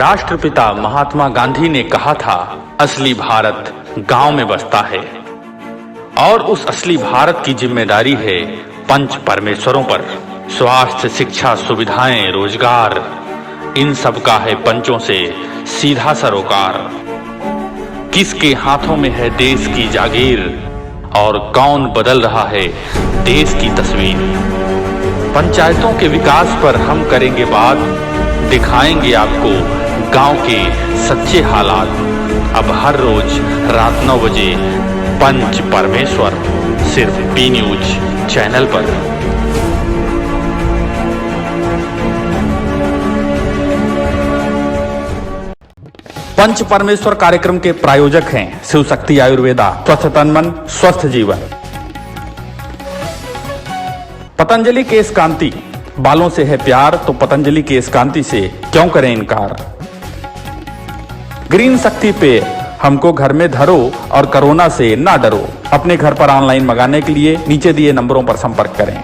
राष्ट्रपिता महात्मा गांधी ने कहा था, असली भारत गांव में बसता है और उस असली भारत की जिम्मेदारी है पंच परमेश्वरों पर। स्वास्थ्य, शिक्षा, सुविधाएं, रोजगार, इन सब का है पंचों से सीधा सरोकार। किसके हाथों में है देश की जागीर और कौन बदल रहा है देश की तस्वीर। पंचायतों के विकास पर हम करेंगे बात, दिखाएंगे आपको गांव के सच्चे हालात। अब हर रोज रात 9 बजे पंच परमेश्वर, सिर्फ पी न्यूज चैनल पर। पंच परमेश्वर कार्यक्रम के प्रायोजक हैं शिव शक्ति आयुर्वेदा, स्वस्थ तन मन स्वस्थ जीवन। पतंजलि केश कांति, बालों से है प्यार तो पतंजलि केश कांति से क्यों करें इनकार। ग्रीन शक्ति पे हमको घर में धरो और कोरोना से ना डरो। अपने घर पर ऑनलाइन मंगाने के लिए नीचे दिए नंबरों पर संपर्क करें।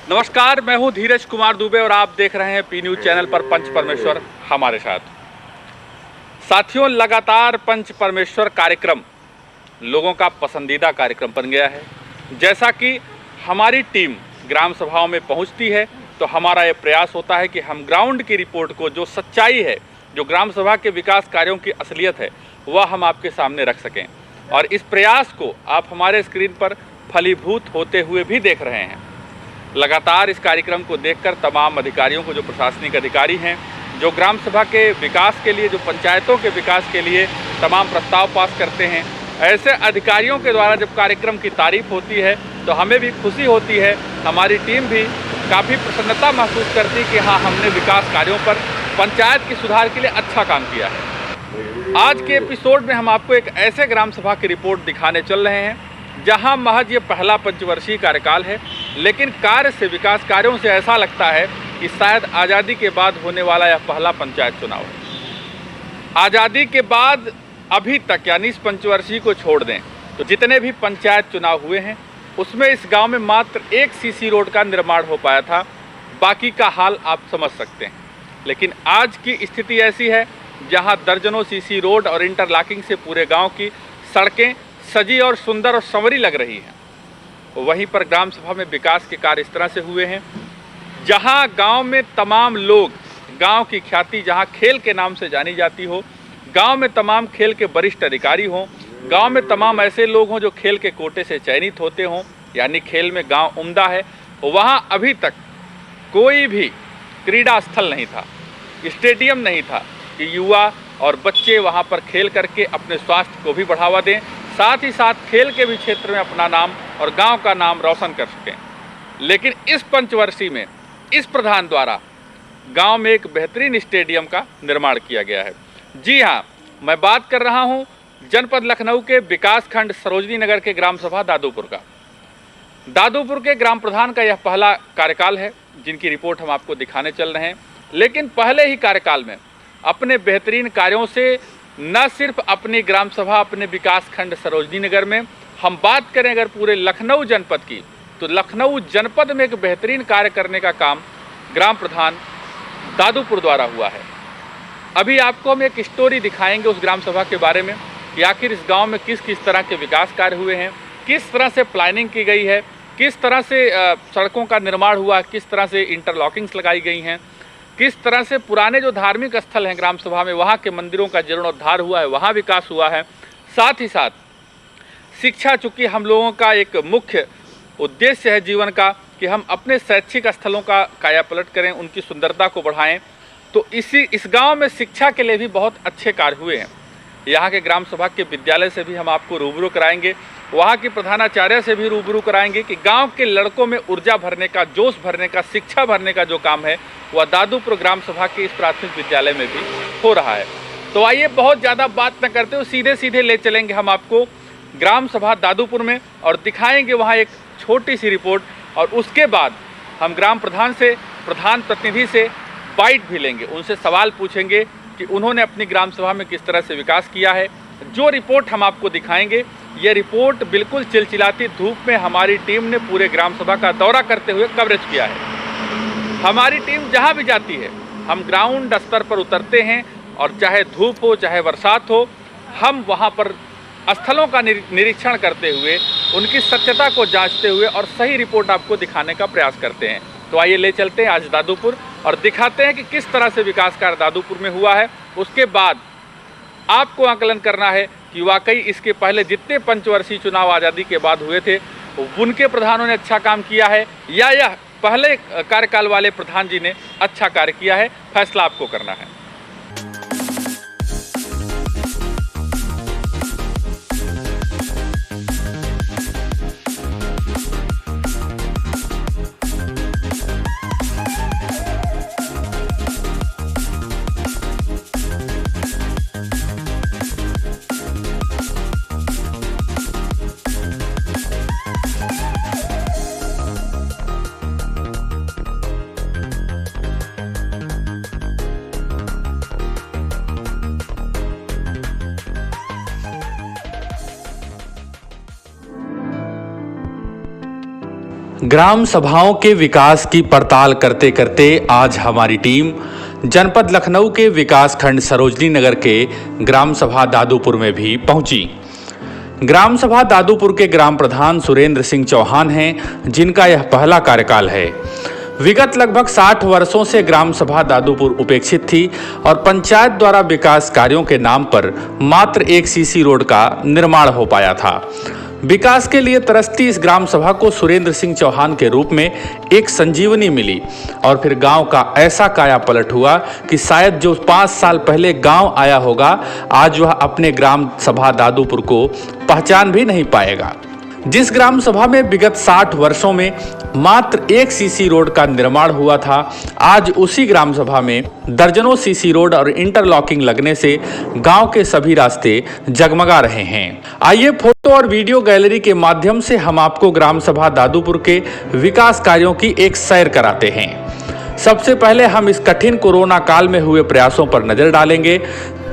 नमस्कार, मैं हूं धीरज कुमार दुबे और आप देख रहे हैं पी न्यूज चैनल पर पंच परमेश्वर हमारे साथ। साथियों, लगातार पंच परमेश्वर कार्यक्रम लोगों का पसंदीदा कार्यक्रम बन गया है। जैसा कि हमारी टीम ग्राम सभाओं में पहुंचती है तो हमारा ये प्रयास होता है कि हम ग्राउंड की रिपोर्ट को, जो सच्चाई है, जो ग्राम सभा के विकास कार्यों की असलियत है, वह हम आपके सामने रख सकें। और इस प्रयास को आप हमारे स्क्रीन पर फलीभूत होते हुए भी देख रहे हैं। लगातार इस कार्यक्रम को देखकर तमाम अधिकारियों को, जो प्रशासनिक अधिकारी हैं, जो ग्राम सभा के विकास के लिए, जो पंचायतों के विकास के लिए तमाम प्रस्ताव पास करते हैं, ऐसे अधिकारियों के द्वारा जब कार्यक्रम की तारीफ होती है तो हमें भी खुशी होती है। हमारी टीम भी काफ़ी प्रसन्नता महसूस करती है कि हाँ, हमने विकास कार्यों पर, पंचायत के सुधार के लिए अच्छा काम किया है। आज के एपिसोड में हम आपको एक ऐसे ग्राम सभा की रिपोर्ट दिखाने चल रहे हैं जहां महज ये पहला पंचवर्षीय कार्यकाल है, लेकिन कार्य से, विकास कार्यों से ऐसा लगता है कि शायद आज़ादी के बाद होने वाला यह पहला पंचायत चुनाव है। आज़ादी के बाद अभी तक, यानी इस पंचवर्षीय को छोड़ दें तो जितने भी पंचायत चुनाव हुए हैं उसमें इस गांव में मात्र एक सीसी रोड का निर्माण हो पाया था। बाकी का हाल आप समझ सकते हैं। लेकिन आज की स्थिति ऐसी है जहां दर्जनों सीसी रोड और इंटरलॉकिंग से पूरे गांव की सड़कें सजी और सुंदर और संवरी लग रही हैं। वहीं पर ग्राम सभा में विकास के कार्य इस तरह से हुए हैं जहां गांव में तमाम लोग, गांव की ख्याति जहां खेल के नाम से जानी जाती हो, गांव में तमाम खेल के वरिष्ठ अधिकारी हों, गांव में तमाम ऐसे लोग हों जो खेल के कोटे से चयनित होते हों, यानी खेल में गांव उम्दा है, वहां अभी तक कोई भी क्रीड़ा स्थल नहीं था, स्टेडियम नहीं था कि युवा और बच्चे वहां पर खेल करके अपने स्वास्थ्य को भी बढ़ावा दें, साथ ही साथ खेल के भी क्षेत्र में अपना नाम और गांव का नाम रोशन कर सकें। लेकिन इस पंचवर्षीय में इस प्रधान द्वारा गांव में एक बेहतरीन स्टेडियम का निर्माण किया गया है। जी हाँ, मैं बात कर रहा हूं जनपद लखनऊ के विकास खंड सरोजनी नगर के ग्राम सभा दादूपुर का। दादूपुर के ग्राम प्रधान का यह पहला कार्यकाल है जिनकी रिपोर्ट हम आपको दिखाने चल रहे हैं। लेकिन पहले ही कार्यकाल में अपने बेहतरीन कार्यों से न सिर्फ अपनी ग्राम सभा, अपने विकास खंड सरोजनी नगर में, हम बात करें अगर पूरे लखनऊ जनपद की, तो लखनऊ जनपद में एक बेहतरीन कार्य करने का काम ग्राम प्रधान दादूपुर द्वारा हुआ है। अभी आपको हम एक स्टोरी दिखाएंगे उस ग्राम सभा के बारे में कि आखिर इस गांव में किस किस तरह के विकास कार्य हुए हैं, किस तरह से प्लानिंग की गई है, किस तरह से सड़कों का निर्माण हुआ, किस तरह से इंटरलॉकिंग्स लगाई गई हैं, किस तरह से पुराने जो धार्मिक स्थल हैं ग्राम सभा में, वहाँ के मंदिरों का जीर्णोद्धार हुआ है, वहाँ विकास हुआ है। साथ ही साथ शिक्षा, चूँकि हम लोगों का एक मुख्य उद्देश्य है जीवन का कि हम अपने शैक्षिक स्थलों का कायापलट करें, उनकी सुंदरता को बढ़ाएं, तो इस गांव में शिक्षा के लिए भी बहुत अच्छे कार्य हुए हैं। यहाँ के ग्राम सभा के विद्यालय से भी हम आपको रूबरू कराएंगे, वहाँ की प्रधानाचार्य से भी रूबरू कराएंगे कि गांव के लड़कों में ऊर्जा भरने का, जोश भरने का, शिक्षा भरने का जो काम है वह दादूपुर ग्राम सभा के इस प्राथमिक विद्यालय में भी हो रहा है। तो आइए बहुत ज़्यादा बात न करते हुए सीधे सीधे ले चलेंगे हम आपको ग्राम सभा दादूपुर में और दिखाएंगे वहाँ एक छोटी सी रिपोर्ट। और उसके बाद हम ग्राम प्रधान से, प्रधान प्रतिनिधि से बाइट भी लेंगे, उनसे सवाल पूछेंगे कि उन्होंने अपनी ग्राम सभा में किस तरह से विकास किया है। जो रिपोर्ट हम आपको दिखाएंगे, ये रिपोर्ट बिल्कुल चिलचिलाती धूप में हमारी टीम ने पूरे ग्राम सभा का दौरा करते हुए कवरेज किया है। हमारी टीम जहां भी जाती है, हम ग्राउंड स्तर पर उतरते हैं और चाहे धूप हो चाहे बरसात हो, हम वहां पर स्थलों का निरीक्षण करते हुए उनकी सत्यता को जांचते हुए और सही रिपोर्ट आपको दिखाने का प्रयास करते हैं। तो आइए ले चलते हैं आज दादूपुर और दिखाते हैं कि किस तरह से विकास कार्य दादूपुर में हुआ है। उसके बाद आपको आकलन करना है कि वाकई इसके पहले जितने पंचवर्षीय चुनाव आज़ादी के बाद हुए थे उनके प्रधानों ने अच्छा काम किया है या यह पहले कार्यकाल वाले प्रधान जी ने अच्छा कार्य किया है। फैसला आपको करना है। ग्राम सभाओं के विकास की पड़ताल करते करते आज हमारी टीम जनपद लखनऊ के विकासखंड सरोजनी नगर के ग्राम सभा दादूपुर में भी पहुंची। ग्राम सभा दादूपुर के ग्राम प्रधान सुरेंद्र सिंह चौहान हैं, जिनका यह पहला कार्यकाल है। विगत लगभग 60 वर्षों से ग्राम सभा दादूपुर उपेक्षित थी और पंचायत द्वारा विकास कार्यों के नाम पर मात्र एक सीसी रोड का निर्माण हो पाया था। विकास के लिए तरसती इस ग्राम सभा को सुरेंद्र सिंह चौहान के रूप में एक संजीवनी मिली और फिर गांव का ऐसा काया पलट हुआ कि शायद जो 5 साल पहले गांव आया होगा आज वह अपने ग्राम सभा दादूपुर को पहचान भी नहीं पाएगा। जिस ग्राम सभा में विगत 60 वर्षों में मात्र एक सीसी रोड का निर्माण हुआ था, आज उसी ग्राम सभा में दर्जनों सीसी रोड और इंटरलॉकिंग लगने से गांव के सभी रास्ते जगमगा रहे हैं। आइए फोटो और वीडियो गैलरी के माध्यम से हम आपको ग्राम सभा दादूपुर के विकास कार्यों की एक सैर कराते हैं। सबसे पहले हम इस कठिन कोरोना काल में हुए प्रयासों पर नजर डालेंगे।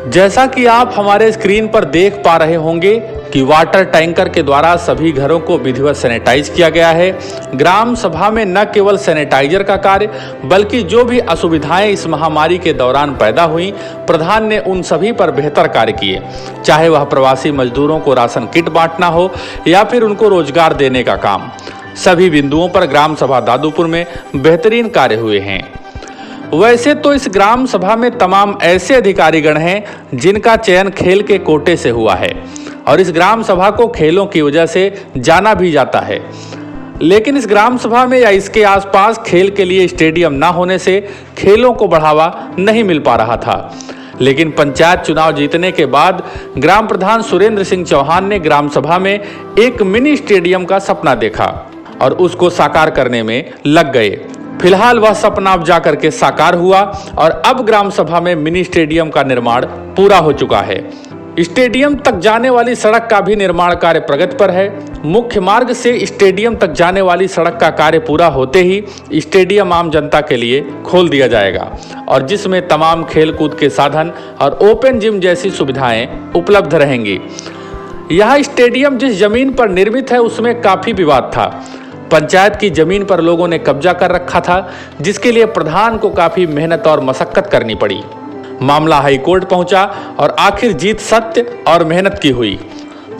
जैसा कि आप हमारे स्क्रीन पर देख पा रहे होंगे कि वाटर टैंकर के द्वारा सभी घरों को विधिवत सैनिटाइज किया गया है। ग्राम सभा में न केवल सैनिटाइजर का कार्य बल्कि जो भी असुविधाएं इस महामारी के दौरान पैदा हुई, प्रधान ने उन सभी पर बेहतर कार्य किए, चाहे वह प्रवासी मजदूरों को राशन किट बांटना हो या फिर उनको रोजगार देने का काम। सभी बिंदुओं पर ग्राम सभा दादूपुर में बेहतरीन कार्य हुए हैं। वैसे तो इस ग्राम सभा में तमाम ऐसे अधिकारीगण हैं जिनका चयन खेल के कोटे से हुआ है और इस ग्राम सभा को खेलों की वजह से जाना भी जाता है, लेकिन इस ग्राम सभा में या इसके आसपास खेल के लिए स्टेडियम ना होने से खेलों को बढ़ावा नहीं मिल पा रहा था। लेकिन पंचायत चुनाव जीतने के बाद ग्राम प्रधान सुरेंद्र सिंह चौहान ने ग्राम सभा में एक मिनी स्टेडियम का सपना देखा और उसको साकार करने में लग गए। फिलहाल वह सपना अब जाकर के साकार हुआ और अब ग्राम सभा में मिनी स्टेडियम का निर्माण पूरा हो चुका है। स्टेडियम तक जाने वाली सड़क का भी निर्माण कार्य प्रगति पर है। मुख्य मार्ग से स्टेडियम तक जाने वाली सड़क का कार्य पूरा होते ही स्टेडियम आम जनता के लिए खोल दिया जाएगा और जिसमें तमाम खेलकूद के साधन और ओपन जिम जैसी सुविधाएं उपलब्ध रहेंगी। यह स्टेडियम जिस जमीन पर निर्मित है उसमें काफी विवाद था। पंचायत की जमीन पर लोगों ने कब्जा कर रखा था, जिसके लिए प्रधान को काफी मेहनत और मशक्कत करनी पड़ी। मामला हाई कोर्ट पहुंचा और आखिर जीत सत्य और मेहनत की हुई।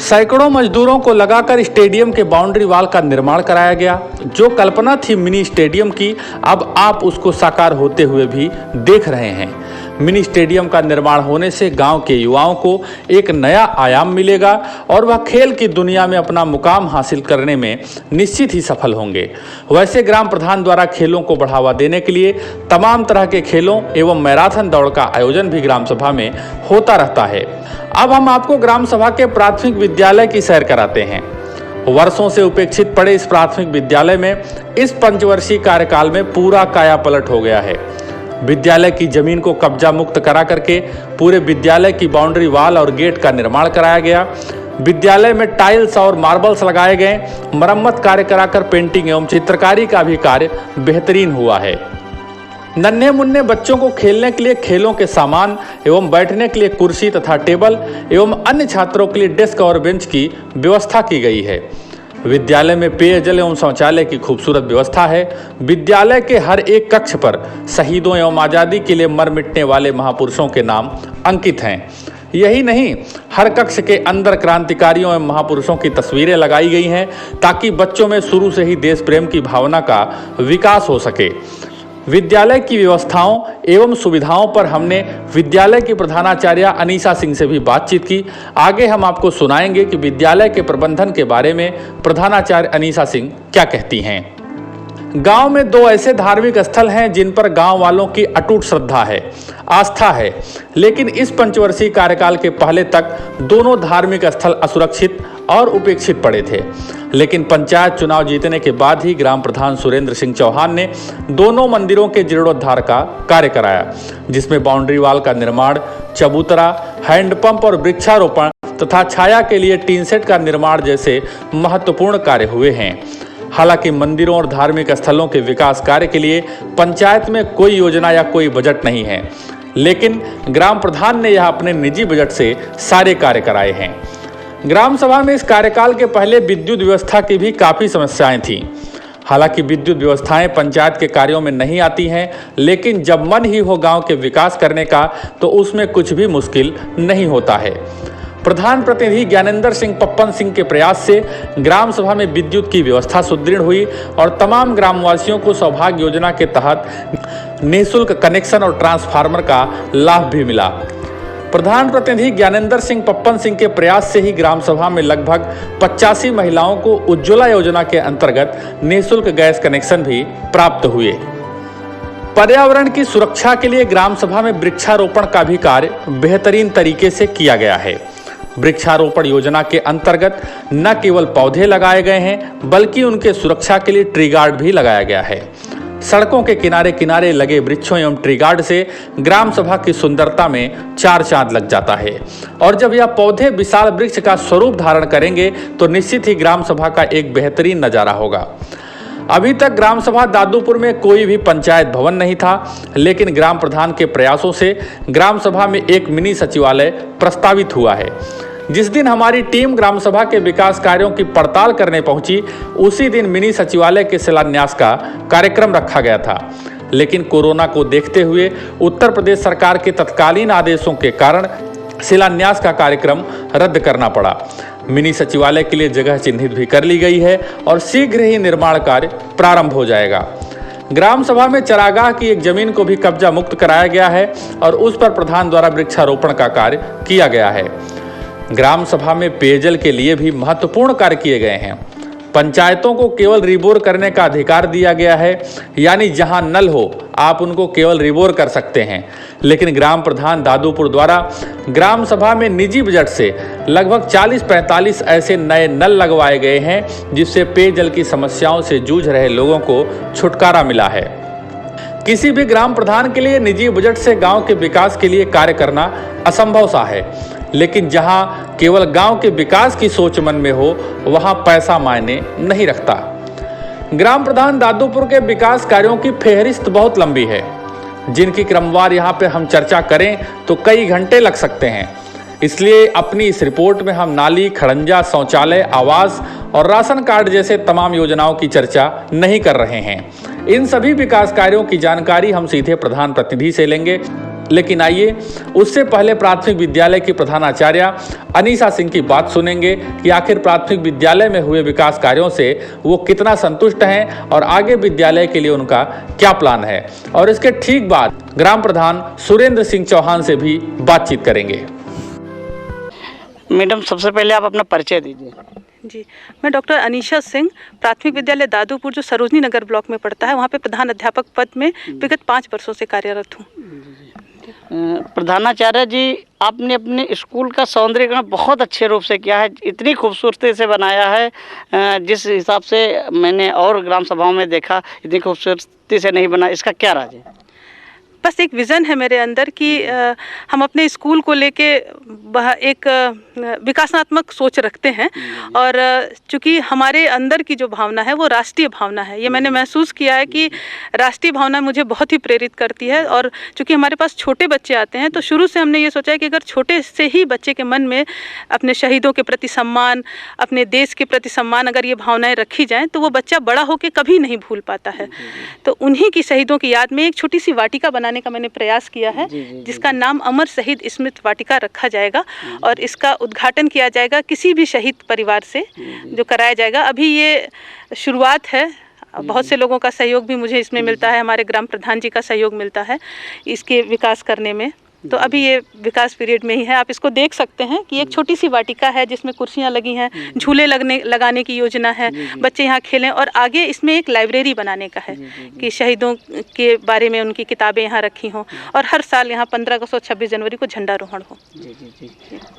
सैकड़ों मजदूरों को लगाकर स्टेडियम के बाउंड्री वॉल का निर्माण कराया गया। जो कल्पना थी मिनी स्टेडियम की, अब आप उसको साकार होते हुए भी देख रहे हैं। मिनी स्टेडियम का निर्माण होने से गांव के युवाओं को एक नया आयाम मिलेगा और वह खेल की दुनिया में अपना मुकाम हासिल करने में निश्चित ही सफल होंगे। वैसे ग्राम प्रधान द्वारा खेलों को बढ़ावा देने के लिए तमाम तरह के खेलों एवं मैराथन दौड़ का आयोजन भी ग्राम सभा में होता रहता है। अब हम आपको ग्राम सभा के प्राथमिक विद्यालय की सैर कराते हैं। वर्षों से उपेक्षित पड़े इस प्राथमिक विद्यालय में इस पंचवर्षीय कार्यकाल में पूरा कायापलट हो गया है। विद्यालय की जमीन को कब्जा मुक्त करा करके पूरे विद्यालय की बाउंड्री वॉल और गेट का निर्माण कराया गया। विद्यालय में टाइल्स और मार्बल्स लगाए गए। मरम्मत कार्य कराकर पेंटिंग एवं चित्रकारी का भी कार्य बेहतरीन हुआ है। नन्हे मुन्ने बच्चों को खेलने के लिए खेलों के सामान एवं बैठने के लिए कुर्सी तथा टेबल एवं अन्य छात्रों के लिए डेस्क और बेंच की व्यवस्था की गई है। विद्यालय में पेयजल एवं शौचालय की खूबसूरत व्यवस्था है। विद्यालय के हर एक कक्ष पर शहीदों एवं आज़ादी के लिए मर मिटने वाले महापुरुषों के नाम अंकित हैं। यही नहीं, हर कक्ष के अंदर क्रांतिकारियों एवं महापुरुषों की तस्वीरें लगाई गई हैं ताकि बच्चों में शुरू से ही देश प्रेम की भावना का विकास हो सके। विद्यालय की व्यवस्थाओं एवं सुविधाओं पर हमने विद्यालय की प्रधानाचार्य अनीसा सिंह से भी बातचीत की। आगे हम आपको सुनाएंगे कि विद्यालय के प्रबंधन के बारे में प्रधानाचार्य अनीसा सिंह क्या कहती हैं। गांव में दो ऐसे धार्मिक स्थल हैं जिन पर गांव वालों की अटूट श्रद्धा है, आस्था है, लेकिन इस पंचवर्षीय कार्यकाल के पहले तक दोनों धार्मिक स्थल असुरक्षित और उपेक्षित पड़े थे। लेकिन पंचायत चुनाव जीतने के बाद ही ग्राम प्रधान सुरेंद्र सिंह चौहान ने दोनों मंदिरों के जीर्णोद्धार का कार्य कराया, जिसमें बाउंड्री वाल का निर्माण, चबूतरा, हैंडपंप और वृक्षारोपण तथा छाया के लिए टीन सेट का निर्माण जैसे महत्वपूर्ण कार्य हुए हैं। हालांकि मंदिरों और धार्मिक स्थलों के विकास कार्य के लिए पंचायत में कोई योजना या कोई बजट नहीं है, लेकिन ग्राम प्रधान ने यह अपने निजी बजट से सारे कार्य कराए हैं। ग्राम सभा में इस कार्यकाल के पहले विद्युत व्यवस्था की भी काफ़ी समस्याएं थीं। हालांकि विद्युत व्यवस्थाएं पंचायत के कार्यों में नहीं आती हैं, लेकिन जब मन ही हो गांव के विकास करने का तो उसमें कुछ भी मुश्किल नहीं होता है। प्रधान प्रतिनिधि ज्ञानेंद्र सिंह पप्पन सिंह के प्रयास से ग्राम सभा में विद्युत की व्यवस्था सुदृढ़ हुई और तमाम ग्रामवासियों को सौभाग्य योजना के तहत निःशुल्क कनेक्शन और ट्रांसफार्मर का लाभ भी मिला। प्रधान प्रतिनिधि ज्ञानेंद्र सिंह पप्पन सिंह के प्रयास से ही ग्राम सभा में लगभग 85 महिलाओं को उज्ज्वला योजना के अंतर्गत निःशुल्क गैस कनेक्शन भी प्राप्त हुए। पर्यावरण की सुरक्षा के लिए ग्राम सभा में वृक्षारोपण का भी कार्य बेहतरीन तरीके से किया गया है। वृक्षारोपण योजना के अंतर्गत न केवल पौधे लगाए गए हैं, बल्कि उनके सुरक्षा के लिए ट्री गार्ड भी लगाया गया है। सड़कों के किनारे किनारे लगे वृक्षों एवं ट्री गार्ड से ग्राम सभा की सुंदरता में चार चांद लग जाता है और जब यह पौधे विशाल वृक्ष का स्वरूप धारण करेंगे तो निश्चित ही ग्राम सभा का एक बेहतरीन नज़ारा होगा। अभी तक ग्राम सभा दादूपुर में कोई भी पंचायत भवन नहीं था, लेकिन ग्राम प्रधान के प्रयासों से ग्राम सभा में एक मिनी सचिवालय प्रस्तावित हुआ है। जिस दिन हमारी टीम ग्राम सभा के विकास कार्यों की पड़ताल करने पहुंची, उसी दिन मिनी सचिवालय के शिलान्यास का कार्यक्रम रखा गया था, लेकिन कोरोना को देखते हुए उत्तर प्रदेश सरकार के तत्कालीन आदेशों के कारण शिलान्यास का कार्यक्रम रद्द करना पड़ा। मिनी सचिवालय के लिए जगह चिन्हित भी कर ली गई है और शीघ्र ही निर्माण कार्य प्रारंभ हो जाएगा। ग्राम सभा में चरागाह की एक जमीन को भी कब्जा मुक्त कराया गया है और उस पर प्रधान द्वारा वृक्षारोपण का कार्य किया गया है। ग्राम सभा में पेयजल के लिए भी महत्वपूर्ण कार्य किए गए हैं। पंचायतों को केवल रिबोर करने का अधिकार दिया गया है, यानी जहां नल हो आप उनको केवल रिबोर कर सकते हैं। लेकिन ग्राम प्रधान दादूपुर द्वारा ग्राम सभा में निजी बजट से लगभग 40-45 ऐसे नए नल लगवाए गए हैं, जिससे पेयजल की समस्याओं से जूझ रहे लोगों को छुटकारा मिला है। किसी भी ग्राम प्रधान के लिए निजी बजट से गांव के विकास के लिए कार्य करना असंभव सा है, लेकिन जहां केवल गांव के विकास की सोच मन में हो वहां पैसा मायने नहीं रखता। ग्राम प्रधान दादूपुर के विकास कार्यों की फेहरिस्त बहुत लंबी है, जिनकी क्रमवार यहां पे हम चर्चा करें तो कई घंटे लग सकते हैं। इसलिए अपनी इस रिपोर्ट में हम नाली, खड़ंजा, शौचालय, आवास और राशन कार्ड जैसे तमाम योजनाओं की चर्चा नहीं कर रहे हैं। इन सभी विकास कार्यों की जानकारी हम सीधे प्रधान प्रतिनिधि से लेंगे, लेकिन आइए उससे पहले प्राथमिक विद्यालय की प्रधानाचार्य अनीसा सिंह की बात सुनेंगे कि आखिर प्राथमिक विद्यालय में हुए विकास कार्यों से वो कितना संतुष्ट हैं और आगे विद्यालय के लिए उनका क्या प्लान है। और इसके ठीक बाद ग्राम प्रधान सुरेंद्र सिंह चौहान से भी बातचीत करेंगे। मैडम, सबसे पहले आप अपना परिचय दीजिए। जी, मैं डॉक्टर अनीशा सिंह, प्राथमिक विद्यालय दादूपुर जो सरोजनी नगर ब्लॉक में पड़ता है, वहाँ पे प्रधान अध्यापक पद में विगत 5 वर्षों से कार्यरत हूँ। प्रधानाचार्य जी, आपने अपने स्कूल का सौंदर्यीकरण बहुत अच्छे रूप से किया है, इतनी खूबसूरती से बनाया है। जिस हिसाब से मैंने और ग्राम सभाओं में देखा, इतनी खूबसूरती से नहीं बना, इसका क्या राज है? बस एक विज़न है मेरे अंदर कि हम अपने स्कूल को लेके एक विकासात्मक सोच रखते हैं। और चूँकि हमारे अंदर की जो भावना है वो राष्ट्रीय भावना है, ये मैंने महसूस किया है कि राष्ट्रीय भावना मुझे बहुत ही प्रेरित करती है। और चूँकि हमारे पास छोटे बच्चे आते हैं तो शुरू से हमने ये सोचा है कि अगर छोटे से ही बच्चे के मन में अपने शहीदों के प्रति सम्मान, अपने देश के प्रति सम्मान, अगर ये भावनाएं रखी जाएं तो वो बच्चा बड़ा होकर कभी नहीं भूल पाता है। तो उन्हीं की शहीदों की याद में एक छोटी सी वाटिका बनाने का मैंने प्रयास किया है, जिसका नाम अमर शहीद स्मृति वाटिका रखा जाएगा। और इसका उद्घाटन किया जाएगा किसी भी शहीद परिवार से जो कराया जाएगा। अभी ये शुरुआत है, बहुत से लोगों का सहयोग भी मुझे इसमें मिलता है, हमारे ग्राम प्रधान जी का सहयोग मिलता है इसके विकास करने में। तो अभी ये विकास पीरियड में ही है। आप इसको देख सकते हैं कि एक छोटी सी वाटिका है जिसमें कुर्सियां लगी हैं, झूले लगाने की योजना है, बच्चे यहाँ खेलें। और आगे इसमें एक लाइब्रेरी बनाने का है कि शहीदों के बारे में उनकी किताबें यहाँ रखी हों। और हर साल यहाँ 15 अगस्त और 26 जनवरी को झंडारोहण हो।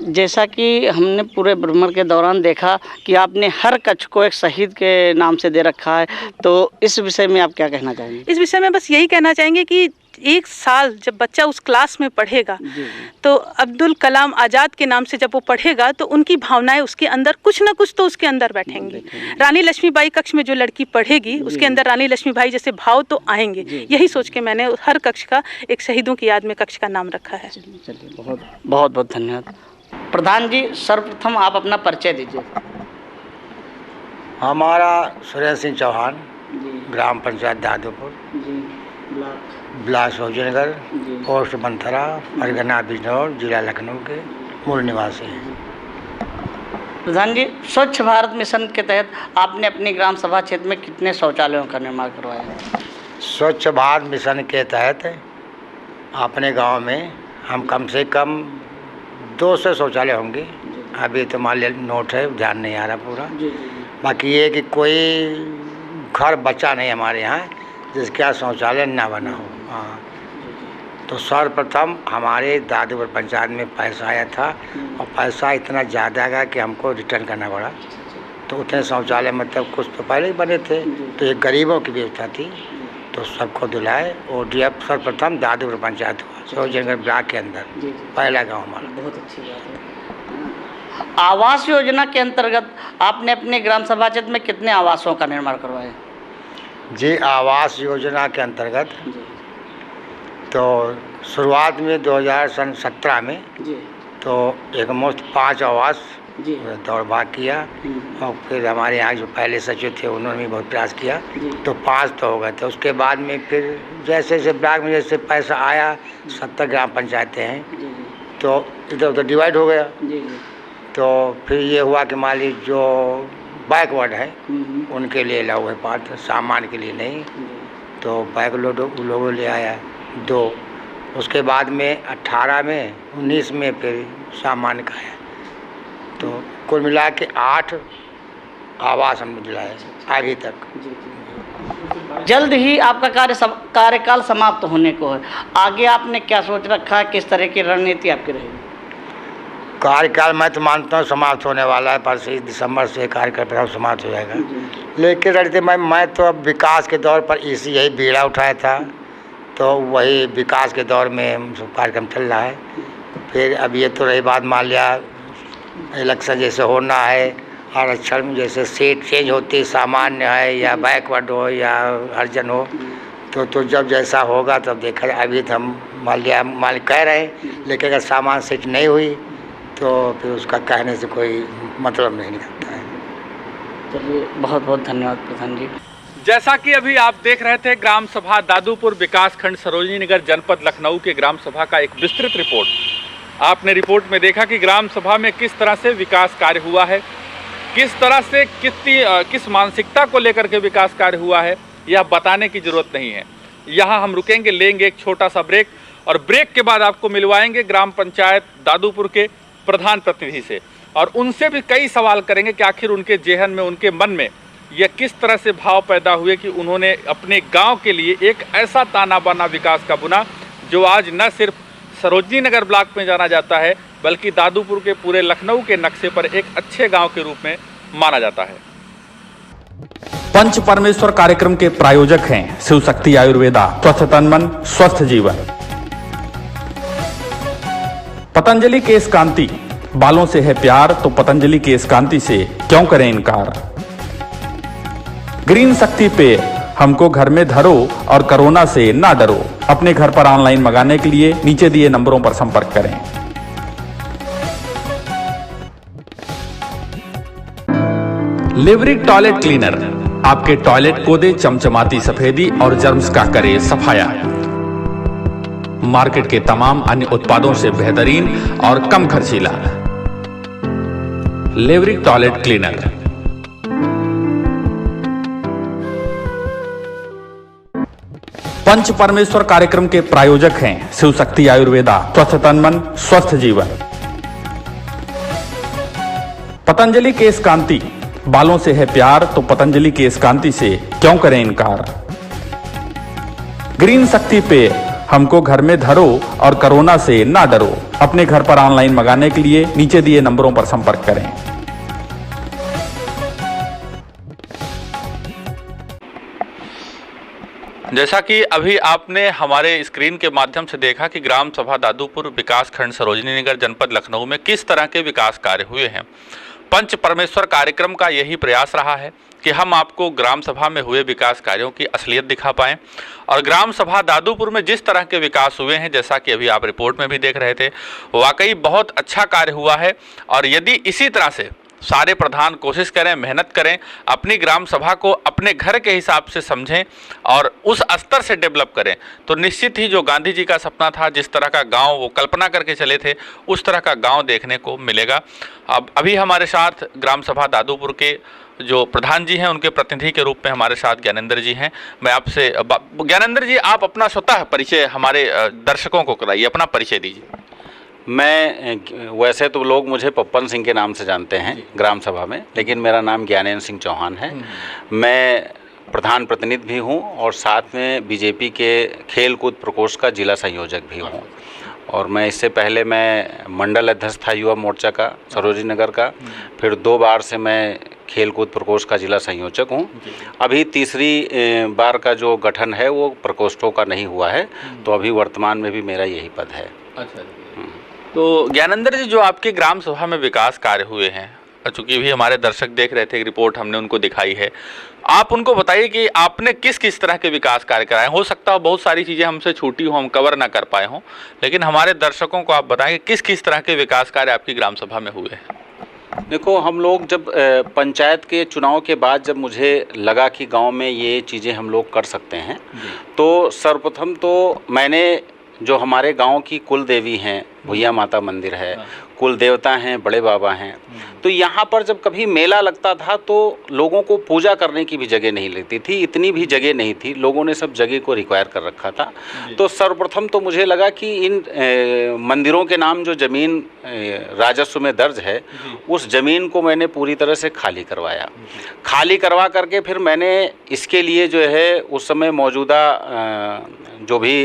जैसा कि हमने पूरे भ्रमण के दौरान देखा कि आपने हर कक्ष को एक शहीद के नाम से दे रखा है, तो इस विषय में आप क्या कहना चाहेंगे? इस विषय में बस यही कहना चाहेंगे कि एक साल जब बच्चा उस क्लास में पढ़ेगा तो अब्दुल कलाम आज़ाद के नाम से जब वो पढ़ेगा तो उनकी भावनाएं उसके अंदर कुछ ना कुछ तो उसके अंदर बैठेंगी। रानी लक्ष्मीबाई कक्ष में जो लड़की पढ़ेगी उसके अंदर रानी लक्ष्मीबाई जैसे भाव तो आएंगे। यही सोच के मैंने हर कक्ष का एक शहीदों की याद में कक्ष का नाम रखा है। बहुत बहुत धन्यवाद। प्रधान जी, सर्वप्रथम आप अपना परिचय दीजिए। हमारा सुरेंद्र सिंह चौहान, ग्राम पंचायत दादूपुर, ब्लॉक सरोजनीनगर, पोस्ट मंथरा, परगना बिजनौर, जिला लखनऊ के मूल निवासी हैं। प्रधान जी, स्वच्छ भारत मिशन के तहत आपने अपनी ग्राम सभा क्षेत्र में कितने शौचालयों का निर्माण करवाया है? स्वच्छ भारत मिशन के तहत अपने गांव में हम कम से कम 200 शौचालय होंगे। अभी तो मान लिया नोट है, ध्यान नहीं आ रहा पूरा। बाकी ये कि कोई घर बचा नहीं हमारे यहाँ जिसके यहाँ शौचालय ना बना हो। हाँ, तो सर्वप्रथम हमारे दादूपुर पंचायत में पैसा आया था और पैसा इतना ज़्यादा आया कि हमको रिटर्न करना पड़ा। तो उतने शौचालय मतलब कुछ तो पहले ही बने थे, तो एक गरीबों की व्यवस्था थी तो सबको दिलाए। और DF सर्वप्रथम दादूपुर पंचायत हुआ, सरोजनीनगर ब्लॉक के अंदर पहला गाँव हमारा। बहुत अच्छी बात है। आवास योजना के अंतर्गत आपने अपने ग्राम सभा क्षेत्र में कितने आवासों का निर्माण करवाया? जी, आवास योजना के अंतर्गत तो शुरुआत में 2017 में तो एक मुश्त 5 आवास दौड़ भाग किया। और फिर हमारे यहाँ जो पहले सचिव थे उन्होंने भी बहुत प्रयास किया, तो 5 तो हो गए थे। उसके बाद में फिर जैसे जैसे ब्लॉक में जैसे पैसा आया, 70 ग्राम पंचायतें हैं तो इधर उधर डिवाइड हो गया। तो फिर ये हुआ कि मान लीजिए जो बैकवर्ड है उनके लिए लागू है पात्र, सामान्य के लिए नहीं। तो बैक लोगों ले आया 2। उसके बाद में 18 में 19 में फिर सामान्य का है। तो कुल मिला के 8 आवास हमने दिलाए आगे तक। जल्द ही आपका कार्यकाल समाप्त होने को है, आगे आपने क्या सोच रखा है, किस तरह की रणनीति आपकी रहेगी? कार्यकाल मैं तो मानता हूँ समाप्त होने वाला है, 25 दिसंबर से कार्यकाल समाप्त हो जाएगा। लेकिन रहते मैं तो अब विकास के दौर पर यही बीड़ा उठाया था, तो वही विकास के दौर में कार्यक्रम चल रहा है। फिर अब ये तो रही बात, मान लिया इलेक्शन जैसे होना है, आरक्षण जैसे सीट चेंज होती, सामान्य है या बैकवर्ड हो या अर्जन हो, तो जब जैसा होगा तब देखा जाए। अभी तो हम मान कह रहे हैं, लेकिन अगर सामान्य सीट नहीं हुई तो फिर उसका कहने से कोई मतलब नहीं निकलता है। चलिए, बहुत बहुत धन्यवाद प्रधान जी। जैसा कि अभी आप देख रहे थे, ग्राम सभा दादूपुर विकासखंड सरोजनीनगर जनपद लखनऊ के ग्राम सभा का एक विस्तृत रिपोर्ट। आपने रिपोर्ट में देखा कि ग्राम सभा में किस तरह से विकास कार्य हुआ है, किस तरह से किस मानसिकता को लेकर के विकास कार्य हुआ है, यह बताने की ज़रूरत नहीं है। यहाँ हम रुकेंगे, लेंगे एक छोटा सा ब्रेक, और ब्रेक के बाद आपको मिलवाएंगे ग्राम पंचायत दादूपुर के प्रधान प्रतिनिधि से, और उनसे भी कई सवाल करेंगे कि आखिर उनके जेहन में, उनके मन में यह किस तरह से भाव पैदा हुए कि उन्होंने अपने गांव के लिए एक ऐसा ताना बाना विकास का बुना जो आज न सिर्फ सरोजनीनगर ब्लॉक में जाना जाता है, बल्कि दादूपुर के पूरे लखनऊ के नक्शे पर एक अच्छे गांव के रूप में माना जाता है। पंच परमेश्वर कार्यक्रम के प्रायोजक हैं शिव शक्ति आयुर्वेदा, स्वस्थ तन मन स्वस्थ जीवन। पतंजलि केश कांति, बालों से है प्यार तो पतंजलि केश कांति से क्यों करें इनकार। ग्रीन शक्ति पेय, हमको घर में धरो और कोरोना से ना डरो। अपने घर पर ऑनलाइन मंगाने के लिए नीचे दिए नंबरों पर संपर्क करें। लिवरिक टॉयलेट क्लीनर, आपके टॉयलेट को दे चमचमाती सफेदी और जर्म्स का करे सफाया। मार्केट के तमाम अन्य उत्पादों से बेहतरीन और कम खर्चीला। लिवरिक टॉयलेट क्लीनर। पंच परमेश्वर कार्यक्रम के प्रायोजक हैं शिव शक्ति आयुर्वेदा, स्वस्थ तन मन स्वस्थ जीवन। पतंजलि केश कांति, बालों से है प्यार तो पतंजलि केश कांति से क्यों करें इनकार। ग्रीन शक्ति पेय, हमको घर में धरो और कोरोना से ना डरो। अपने घर पर ऑनलाइन मंगाने के लिए नीचे दिए नंबरों पर संपर्क करें। जैसा कि अभी आपने हमारे स्क्रीन के माध्यम से देखा कि ग्राम सभा दादूपुर विकास खंड सरोजनी नगर जनपद लखनऊ में किस तरह के विकास कार्य हुए हैं। पंच परमेश्वर कार्यक्रम का यही प्रयास रहा है कि हम आपको ग्राम सभा में हुए विकास कार्यों की असलियत दिखा पाएं और ग्राम सभा दादूपुर में जिस तरह के विकास हुए हैं, जैसा कि अभी आप रिपोर्ट में भी देख रहे थे, वाकई बहुत अच्छा कार्य हुआ है। और यदि इसी तरह से सारे प्रधान कोशिश करें, मेहनत करें, अपनी ग्राम सभा को अपने घर के हिसाब से समझें और उस स्तर से डेवलप करें, तो निश्चित ही जो गांधी जी का सपना था, जिस तरह का गांव वो कल्पना करके चले थे, उस तरह का गांव देखने को मिलेगा। अब अभी हमारे साथ ग्राम सभा दादूपुर के जो प्रधान जी हैं, उनके प्रतिनिधि के रूप में हमारे साथ ज्ञानेंद्र जी हैं। मैं आपसे ज्ञानेंद्र जी, आप अपना स्वतः परिचय हमारे दर्शकों को कराइए, अपना परिचय दीजिए। मैं वैसे तो लोग मुझे पप्पन सिंह के नाम से जानते हैं ग्राम सभा में, लेकिन मेरा नाम ज्ञानेंद्र सिंह चौहान है। मैं प्रधान प्रतिनिधि भी हूं और साथ में बीजेपी के खेल कूद प्रकोष्ठ का जिला संयोजक भी हूं। और मैं इससे पहले मैं मंडल अध्यक्ष था युवा मोर्चा का सरोजनी नगर का, फिर 2 बार से मैं खेल कूद प्रकोष्ठ का जिला संयोजक हूं। अभी तीसरी बार का जो गठन है वो प्रकोष्ठों का नहीं हुआ है, तो अभी वर्तमान में भी मेरा यही पद है। अच्छा, तो ज्ञानेंद्र जी, जो आपके ग्राम सभा में विकास कार्य हुए हैं, चूंकि भी हमारे दर्शक देख रहे थे, एक रिपोर्ट हमने उनको दिखाई है, आप उनको बताइए कि आपने किस किस तरह के विकास कार्य कराए। हो सकता है बहुत सारी चीज़ें हमसे छूटी हो, हम कवर ना कर पाए हों, लेकिन हमारे दर्शकों को आप बताएं कि किस किस तरह के विकास कार्य आपकी ग्राम सभा में हुए हैं। देखो, हम लोग जब पंचायत के चुनाव के बाद जब मुझे लगा कि गांव में ये चीज़ें हम लोग कर सकते हैं, तो सर्वप्रथम तो मैंने जो हमारे गांव की कुल देवी हैं, भुइया माता मंदिर है, कुल देवता हैं, बड़े बाबा हैं, तो यहाँ पर जब कभी मेला लगता था तो लोगों को पूजा करने की भी जगह नहीं लगती थी, इतनी भी जगह नहीं थी, लोगों ने सब जगह को रिक्वायर कर रखा था। तो सर्वप्रथम तो मुझे लगा कि इन मंदिरों के नाम जो ज़मीन राजस्व में दर्ज है, उस ज़मीन को मैंने पूरी तरह से खाली करवाया। खाली करवा करके फिर मैंने इसके लिए जो है उस समय मौजूदा जो भी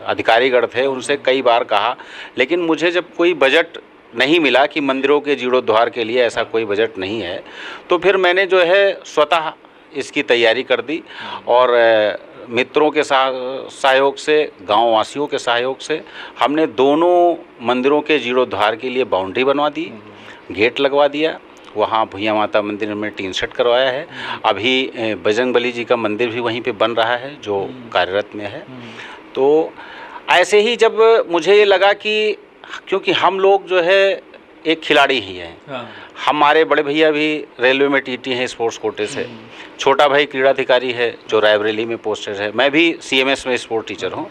अधिकारीगण थे उनसे कई बार कहा, लेकिन मुझे जब कोई बजट नहीं मिला कि मंदिरों के जीर्णोद्धार के लिए ऐसा कोई बजट नहीं है, तो फिर मैंने जो है स्वतः इसकी तैयारी कर दी और मित्रों के सहयोग से, गांव वासियों के सहयोग से हमने दोनों मंदिरों के जीर्णोद्धार के लिए बाउंड्री बनवा दी, गेट लगवा दिया। वहाँ भुइया माता मंदिर में टीन सेट करवाया है। अभी बजरंगबली जी का मंदिर भी वहीं पे बन रहा है जो कार्यरत में है। तो ऐसे ही जब मुझे ये लगा कि क्योंकि हम लोग जो है एक खिलाड़ी ही हैं, हमारे बड़े भैया भी रेलवे में टीटी हैं स्पोर्ट्स कोटे से, छोटा भाई क्रीड़ाधिकारी है जो रायबरेली में पोस्टेड है, मैं भी सीएमएस में स्पोर्ट टीचर हूँ।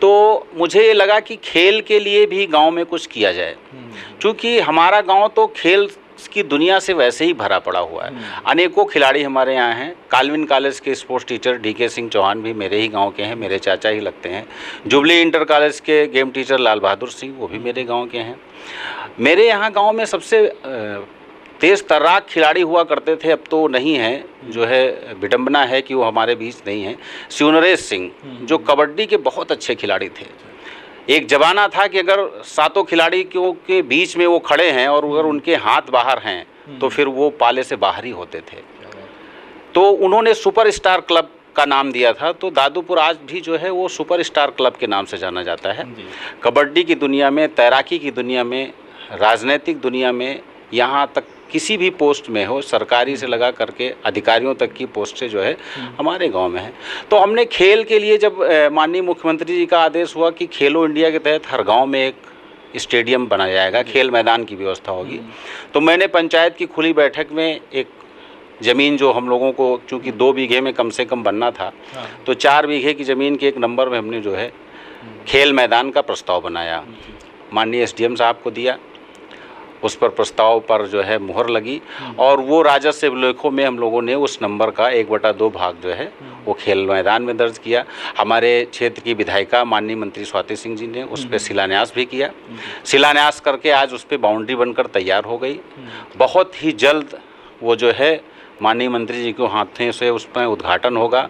तो मुझे ये लगा कि खेल के लिए भी गांव में कुछ किया जाए, क्योंकि हमारा गांव तो खेल की दुनिया से वैसे ही भरा पड़ा हुआ है। अनेकों खिलाड़ी हमारे यहाँ हैं। काल्विन कॉलेज के sports teacher DK Singh Chauhan भी मेरे ही गांव के हैं, मेरे चाचा ही लगते हैं। जुबली इंटर कॉलेज के गेम टीचर लाल बहादुर सिंह, वो भी मेरे गांव के हैं। मेरे यहाँ गांव में सबसे तेज़ तर्राक खिलाड़ी हुआ करते थे, अब तो नहीं है, जो है विडम्बना है कि वो हमारे बीच नहीं है, शिवनरेश सिंह, जो कबड्डी के बहुत अच्छे खिलाड़ी थे। एक जमाना था कि अगर 7 खिलाड़ी के बीच में वो खड़े हैं और अगर उनके हाथ बाहर हैं तो फिर वो पाले से बाहर ही होते थे। तो उन्होंने सुपरस्टार क्लब का नाम दिया था, तो दादूपुर आज भी जो है वो सुपर स्टार क्लब के नाम से जाना जाता है। कबड्डी की दुनिया में, तैराकी की दुनिया में, राजनीतिक दुनिया में, यहाँ तक किसी भी पोस्ट में हो, सरकारी से लगा करके अधिकारियों तक की पोस्टें जो है हमारे गांव में है। तो हमने खेल के लिए जब माननीय मुख्यमंत्री जी का आदेश हुआ कि खेलो इंडिया के तहत हर गांव में एक स्टेडियम बनाया जाएगा, खेल मैदान की व्यवस्था होगी, तो मैंने पंचायत की खुली बैठक में एक ज़मीन जो हम लोगों को चूँकि 2 बीघे में कम से कम बनना था, तो 4 बीघे की ज़मीन के एक नंबर में हमने जो है खेल मैदान का प्रस्ताव बनाया, माननीय एसडीएम साहब को दिया, उस पर प्रस्ताव पर जो है मुहर लगी और वो राजस्व अभिलेखों में हम लोगों ने उस नंबर का 1/2 भाग जो है वो खेल मैदान में दर्ज किया। हमारे क्षेत्र की विधायिका माननीय मंत्री स्वाति सिंह जी ने उस पर शिलान्यास भी किया। शिलान्यास करके आज उस पर बाउंड्री बनकर तैयार हो गई। बहुत ही जल्द वो जो है माननीय मंत्री जी के हाथों से उस पर उद्घाटन होगा।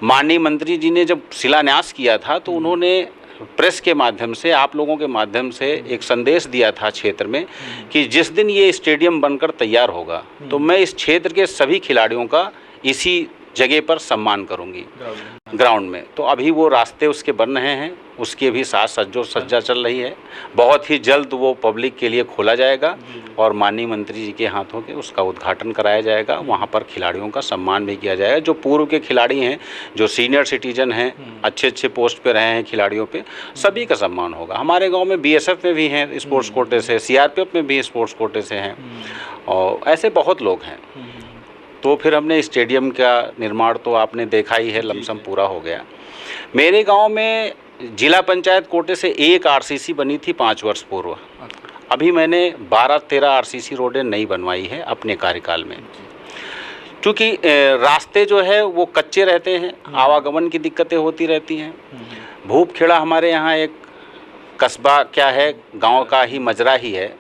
माननीय मंत्री जी ने जब शिलान्यास किया था तो उन्होंने प्रेस के माध्यम से, आप लोगों के माध्यम से एक संदेश दिया था क्षेत्र में कि जिस दिन ये स्टेडियम बनकर तैयार होगा तो मैं इस क्षेत्र के सभी खिलाड़ियों का इसी जगह पर सम्मान करूंगी, ग्राउंड में। तो अभी वो रास्ते उसके बन रहे हैं, उसकी भी साज सज्जा चल रही है। बहुत ही जल्द वो पब्लिक के लिए खोला जाएगा और माननीय मंत्री जी के हाथों के उसका उद्घाटन कराया जाएगा। वहाँ पर खिलाड़ियों का सम्मान भी किया जाएगा। जो पूर्व के खिलाड़ी हैं, जो सीनियर सिटीजन हैं, अच्छे पोस्ट पे रहे हैं खिलाड़ियों पे, सभी का सम्मान होगा। हमारे गाँव में BSF में भी हैं स्पोर्ट्स कोटे से, CRPF में भी स्पोर्ट्स कोटे से हैं और ऐसे बहुत लोग हैं। तो फिर हमने स्टेडियम का निर्माण तो आपने देखा ही है, लमसम पूरा हो गया। मेरे गांव में जिला पंचायत कोटे से एक RCC बनी थी 5 वर्ष पूर्व। अभी मैंने 12-13 RCC रोडें नई बनवाई है अपने कार्यकाल में। क्योंकि रास्ते जो है वो कच्चे रहते हैं, आवागमन की दिक्कतें होती रहती हैं। भूपखेड़ा हमारे यहाँ एक कस्बा क्या है, गाँव का ही मजरा ही है,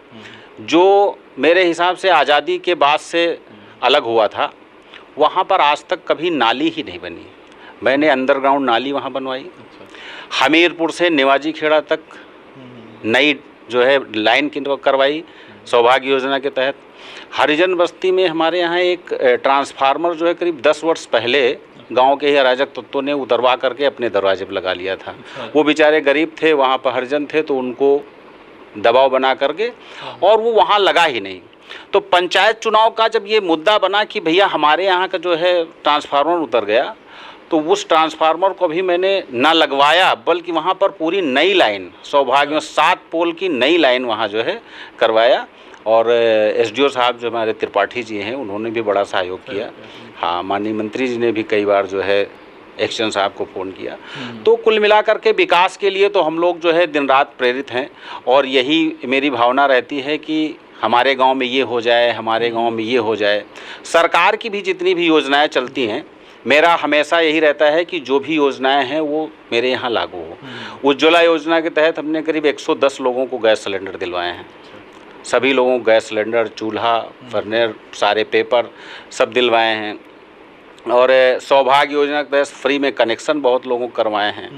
जो मेरे हिसाब से आज़ादी के बाद से अलग हुआ था। वहाँ पर आज तक कभी नाली ही नहीं बनी। मैंने अंडरग्राउंड नाली वहाँ बनवाई। हमीरपुर से नेवाजी खेड़ा तक नई जो है लाइन करवाई सौभाग्य योजना के तहत। हरिजन बस्ती में हमारे यहाँ एक ट्रांसफार्मर जो है करीब 10 वर्ष पहले गांव के ही अराजक तत्वों ने उतरवा करके अपने दरवाजे पर लगा लिया था। वो बेचारे गरीब थे, वहाँ पर हरिजन थे, तो उनको दबाव बना करके और वो वहाँ लगा ही नहीं। तो पंचायत चुनाव का जब ये मुद्दा बना कि भैया हमारे यहाँ का जो है ट्रांसफार्मर उतर गया, तो उस ट्रांसफार्मर को भी मैंने ना लगवाया, बल्कि वहाँ पर पूरी नई लाइन, सौभाग्य 7 पोल की नई लाइन वहाँ जो है करवाया। और SDO साहब जो हमारे त्रिपाठी जी हैं, उन्होंने भी बड़ा सहयोग किया। हाँ, माननीय मंत्री जी ने भी कई बार जो है एक्शन साहब को फ़ोन किया। तो कुल मिलाकर के विकास के लिए तो हम लोग जो है दिन रात प्रेरित हैं और यही मेरी भावना रहती है कि हमारे गांव में ये हो जाए, हमारे गांव में ये हो जाए। सरकार की भी जितनी भी योजनाएं चलती हैं, मेरा हमेशा यही रहता है कि जो भी योजनाएं हैं वो मेरे यहाँ लागू हो। उज्ज्वला योजना के तहत हमने करीब 110 लोगों को गैस सिलेंडर दिलवाए हैं। सभी लोगों को गैस सिलेंडर, चूल्हा, फर्नेर, सारे पेपर सब दिलवाए हैं। और सौभाग्य योजना के तहत फ्री में कनेक्शन बहुत लोगों को करवाए हैं।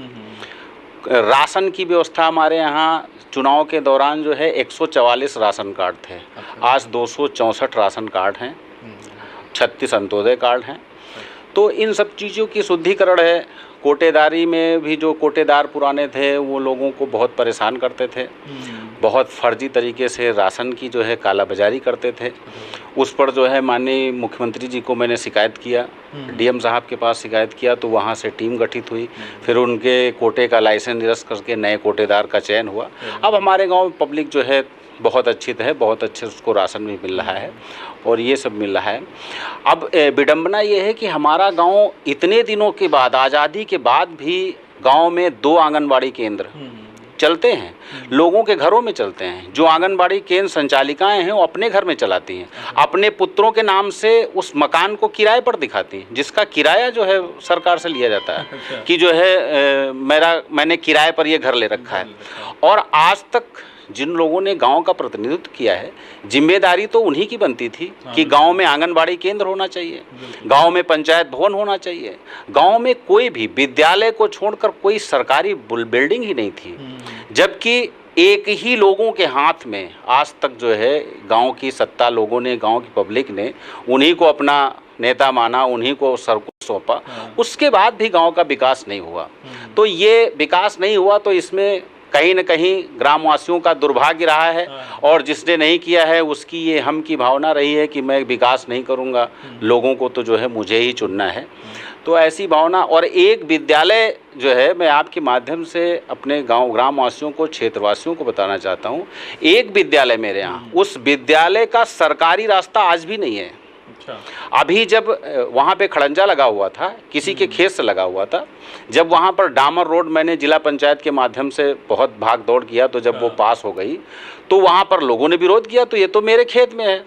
राशन की व्यवस्था हमारे यहाँ चुनाव के दौरान जो है 144 राशन कार्ड थे, आज 264 राशन कार्ड हैं, 36 अंत्योदय कार्ड हैं। तो इन सब चीज़ों की शुद्धिकरण है। कोटेदारी में भी जो कोटेदार पुराने थे वो लोगों को बहुत परेशान करते थे, बहुत फर्जी तरीके से राशन की जो है कालाबाजारी करते थे। उस पर जो है माननीय मुख्यमंत्री जी को मैंने शिकायत किया, DM साहब के पास शिकायत किया, तो वहाँ से टीम गठित हुई। फिर उनके कोटे का लाइसेंस निरस्त करके नए कोटेदार का चयन हुआ। अब हमारे गाँव में पब्लिक जो है बहुत अच्छी है, बहुत अच्छे उसको राशन भी मिल रहा है और ये सब मिल रहा है। अब विडंबना ये है कि हमारा गांव इतने दिनों के बाद, आज़ादी के बाद भी गांव में 2 आंगनबाड़ी केंद्र चलते हैं, लोगों के घरों में चलते हैं। जो आंगनबाड़ी केंद्र संचालिकाएं हैं वो अपने घर में चलाती हैं, अपने पुत्रों के नाम से उस मकान को किराए पर दिखाती हैं, जिसका किराया जो है सरकार से लिया जाता है कि जो है मैंने किराए पर ये घर ले रखा है। और आज तक जिन लोगों ने गांव का प्रतिनिधित्व किया है, जिम्मेदारी तो उन्हीं की बनती थी कि गांव में आंगनबाड़ी केंद्र होना चाहिए, गांव में पंचायत भवन होना चाहिए, गांव में कोई भी विद्यालय को छोड़कर कोई सरकारी बिल्डिंग ही नहीं थी। जबकि एक ही लोगों के हाथ में आज तक जो है गांव की सत्ता लोगों ने, गांव की पब्लिक ने उन्हीं को अपना नेता माना, उन्हीं को सौंपा, उसके बाद भी गांव का विकास नहीं हुआ। तो ये विकास नहीं हुआ तो इसमें कहीं न कहीं ग्रामवासियों का दुर्भाग्य रहा है, और जिसने नहीं किया है उसकी ये हम की भावना रही है कि मैं विकास नहीं करूँगा, लोगों को तो जो है मुझे ही चुनना है। तो ऐसी भावना, और एक विद्यालय जो है, मैं आपके माध्यम से अपने गांव ग्रामवासियों को, क्षेत्रवासियों को बताना चाहता हूं, एक विद्यालय मेरे यहाँ, उस विद्यालय का सरकारी रास्ता आज भी नहीं है। अभी जब वहाँ पे खड़ंजा लगा हुआ था, किसी के खेत से लगा हुआ था, जब वहाँ पर डामर रोड मैंने जिला पंचायत के माध्यम से बहुत भाग दौड़ किया, तो जब वो पास हो गई तो वहाँ पर लोगों ने विरोध किया, तो ये तो मेरे खेत में है।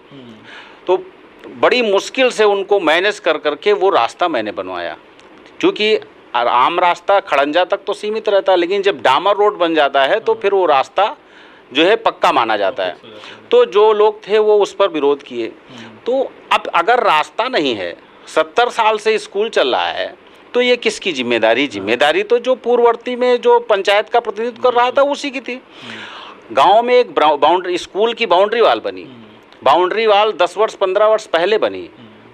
तो बड़ी मुश्किल से उनको मैनेज कर करके वो रास्ता मैंने बनवाया, क्योंकि आम रास्ता खड़ंजा तक तो सीमित रहता है, लेकिन जब डामर रोड बन जाता है तो फिर वो रास्ता जो है पक्का माना जाता है। तो जो लोग थे वो उस पर विरोध किए। तो अब अगर रास्ता नहीं है, 70 साल से स्कूल चल रहा है, तो ये किसकी जिम्मेदारी? जिम्मेदारी तो जो पूर्ववर्ती में जो पंचायत का प्रतिनिधित्व कर रहा था उसी की थी। गांव में एक बाउंड्री, स्कूल की बाउंड्री वाल बनी, बाउंड्री वाल 10 वर्ष 15 वर्ष पहले बनी,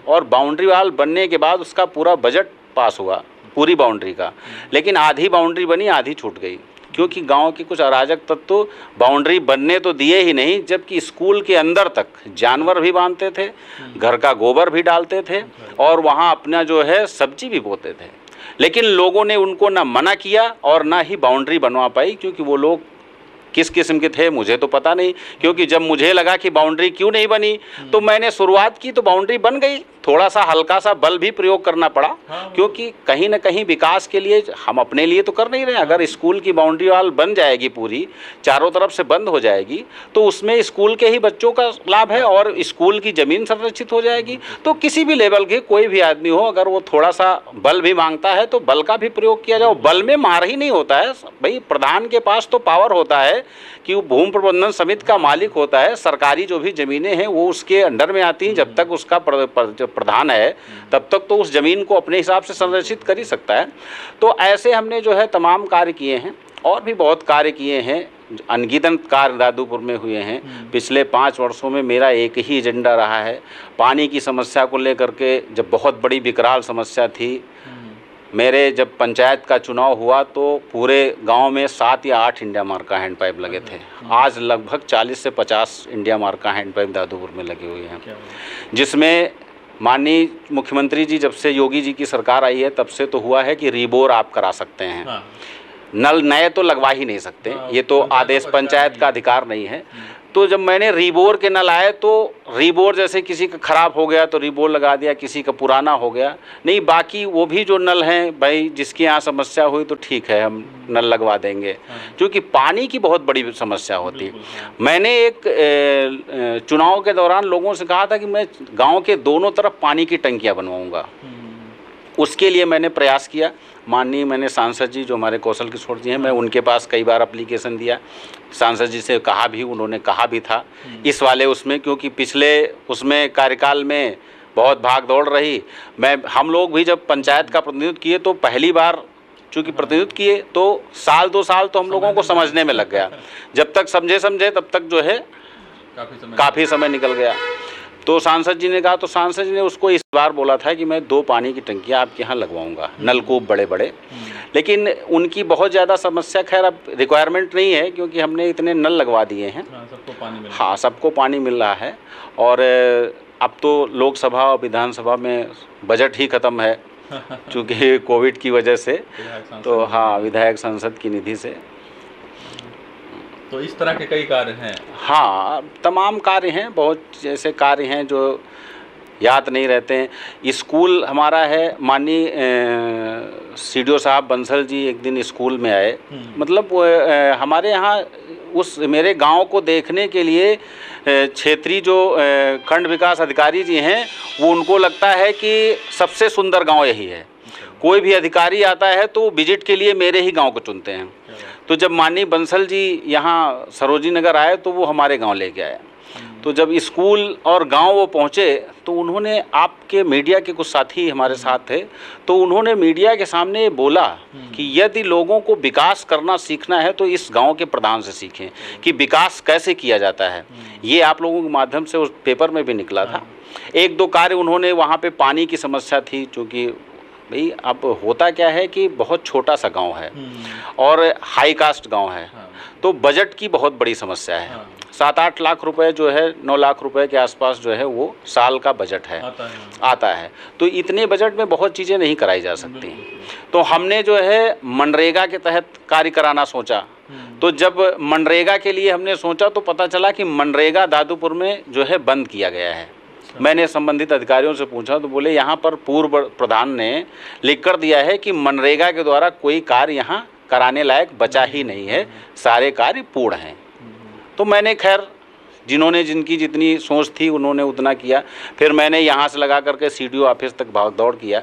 और बाउंड्री वाल बनने के बाद उसका पूरा बजट पास हुआ पूरी बाउंड्री का, लेकिन आधी बाउंड्री बनी, आधी छूट गई, क्योंकि गांव के कुछ अराजक तत्व बाउंड्री बनने तो दिए ही नहीं, जबकि स्कूल के अंदर तक जानवर भी बांधते थे, घर का गोबर भी डालते थे, और वहाँ अपना जो है सब्जी भी बोते थे। लेकिन लोगों ने उनको ना मना किया और ना ही बाउंड्री बनवा पाई, क्योंकि वो लोग किस किस्म के थे मुझे तो पता नहीं। क्योंकि जब मुझे लगा कि बाउंड्री क्यों नहीं बनी, तो मैंने शुरुआत की तो बाउंड्री बन गई। थोड़ा सा हल्का सा बल भी प्रयोग करना पड़ा, क्योंकि कहीं ना कहीं विकास के लिए हम अपने लिए तो कर नहीं रहे। अगर स्कूल की बाउंड्री वाल बन जाएगी, पूरी चारों तरफ से बंद हो जाएगी, तो उसमें स्कूल के ही बच्चों का लाभ है और स्कूल की ज़मीन संरक्षित हो जाएगी। तो किसी भी लेवल के कोई भी आदमी हो, अगर वो थोड़ा सा बल भी मांगता है तो बल का भी प्रयोग किया जाए। बल में मार ही नहीं होता है भाई, प्रधान के पास तो पावर होता है कि वो भूमि प्रबंधन समिति का मालिक होता है। सरकारी जो भी ज़मीनें हैं वो उसके अंडर में आती हैं। जब तक उसका प्रधान है तब तक तो उस ज़मीन को अपने हिसाब से संरक्षित कर ही सकता है। तो ऐसे हमने जो है तमाम कार्य किए हैं, और भी बहुत कार्य किए हैं, अनगिनत कार्य दादूपुर में हुए हैं। पिछले 5 वर्षों में मेरा एक ही एजेंडा रहा है, पानी की समस्या को लेकर के। जब बहुत बड़ी विकराल समस्या थी, मेरे जब पंचायत का चुनाव हुआ तो पूरे गांव में 7 या 8 इंडिया मार्क का हैंड पाइप लगे थे। आज लगभग 40 से 50 इंडिया मार्क का हैंड पाइप दादूपुर में लगे हुए हैं, जिसमें माननीय मुख्यमंत्री जी जब से योगी जी की सरकार आई है तब से तो हुआ है कि रीबोर आप करा सकते हैं। नल नए तो लगवा ही नहीं सकते, ये तो आदेश पंचायत का अधिकार नहीं है। तो जब मैंने रीबोर के नल आए तो रीबोर जैसे किसी का ख़राब हो गया तो रीबोर लगा दिया, किसी का पुराना हो गया नहीं, बाकी वो भी जो नल हैं भाई जिसके यहाँ समस्या हुई तो ठीक है हम नल लगवा देंगे, क्योंकि पानी की बहुत बड़ी समस्या होती है। मैंने एक चुनाव के दौरान लोगों से कहा था कि मैं गाँव के दोनों तरफ पानी की टंकियाँ बनवाऊँगा। उसके लिए मैंने प्रयास किया। माननीय मैंने सांसद जी जो हमारे कौशल किशोर जी हैं, मैं उनके पास कई बार एप्लीकेशन दिया, सांसद जी से कहा भी, उन्होंने कहा भी था इस वाले उसमें, क्योंकि पिछले उसमें कार्यकाल में बहुत भाग दौड़ रही। हम लोग भी जब पंचायत का प्रतिनिधित्व किए तो पहली बार चूँकि प्रतिनिधित्व किए तो 1-2 साल तो हम लोगों को समझने में लग गया। जब तक समझे तब तक जो है काफ़ी समय निकल गया। तो सांसद जी ने कहा, तो सांसद जी ने उसको इस बार बोला था कि मैं 2 पानी की टंकियाँ आपके यहाँ लगवाऊंगा, नलकूप बड़े बड़े। लेकिन उनकी बहुत ज़्यादा समस्या, खैर अब रिक्वायरमेंट नहीं है क्योंकि हमने इतने नल लगवा दिए हैं। सबको पानी मिल रहा है। और अब तो लोकसभा और विधानसभा में बजट ही ख़त्म है चूँकि कोविड की वजह से, तो हाँ, विधायक सांसद की निधि से। तो इस तरह के कई कार्य हैं। हाँ, तमाम कार्य हैं, बहुत जैसे कार्य हैं जो याद नहीं रहते हैं। स्कूल हमारा है, माननीय सीडीओ साहब बंसल जी एक दिन स्कूल में आए, मतलब हमारे यहाँ उस मेरे गांव को देखने के लिए क्षेत्रीय जो खंड विकास अधिकारी जी हैं वो, उनको लगता है कि सबसे सुंदर गांव यही है। कोई भी अधिकारी आता है तो विजिट के लिए मेरे ही गांव को चुनते हैं। तो जब माननीय बंसल जी यहाँ सरोजनी नगर आए तो वो हमारे गांव लेके आए। तो जब स्कूल और गांव वो पहुँचे तो उन्होंने, आपके मीडिया के कुछ साथी हमारे साथ थे, तो उन्होंने मीडिया के सामने बोला कि यदि लोगों को विकास करना सीखना है तो इस गांव के प्रधान से सीखें कि विकास कैसे किया जाता है। ये आप लोगों के माध्यम से उस पेपर में भी निकला था। 1-2 कार्य उन्होंने, वहाँ पे पानी की समस्या थी, चूँकि भाई अब होता क्या है कि बहुत छोटा सा गांव है और हाई कास्ट गांव है, तो बजट की बहुत बड़ी समस्या है। 7-8 लाख रुपए जो है, 9 लाख रुपए के आसपास जो है वो साल का बजट है, आता है। तो इतने बजट में बहुत चीज़ें नहीं कराई जा सकती। तो हमने जो है मनरेगा के तहत कार्य कराना सोचा। तो जब मनरेगा के लिए हमने सोचा तो पता चला कि मनरेगा दादूपुर में जो है बंद किया गया है। मैंने संबंधित अधिकारियों से पूछा तो बोले यहाँ पर पूर्व प्रधान ने लिख कर दिया है कि मनरेगा के द्वारा कोई कार्य यहाँ कराने लायक बचा ही नहीं है, सारे कार्य पूर्ण हैं। तो मैंने खैर जिन्होंने जिनकी जितनी सोच थी उन्होंने उतना किया। फिर मैंने यहाँ से लगा करके CDO ऑफिस तक भाग दौड़ किया,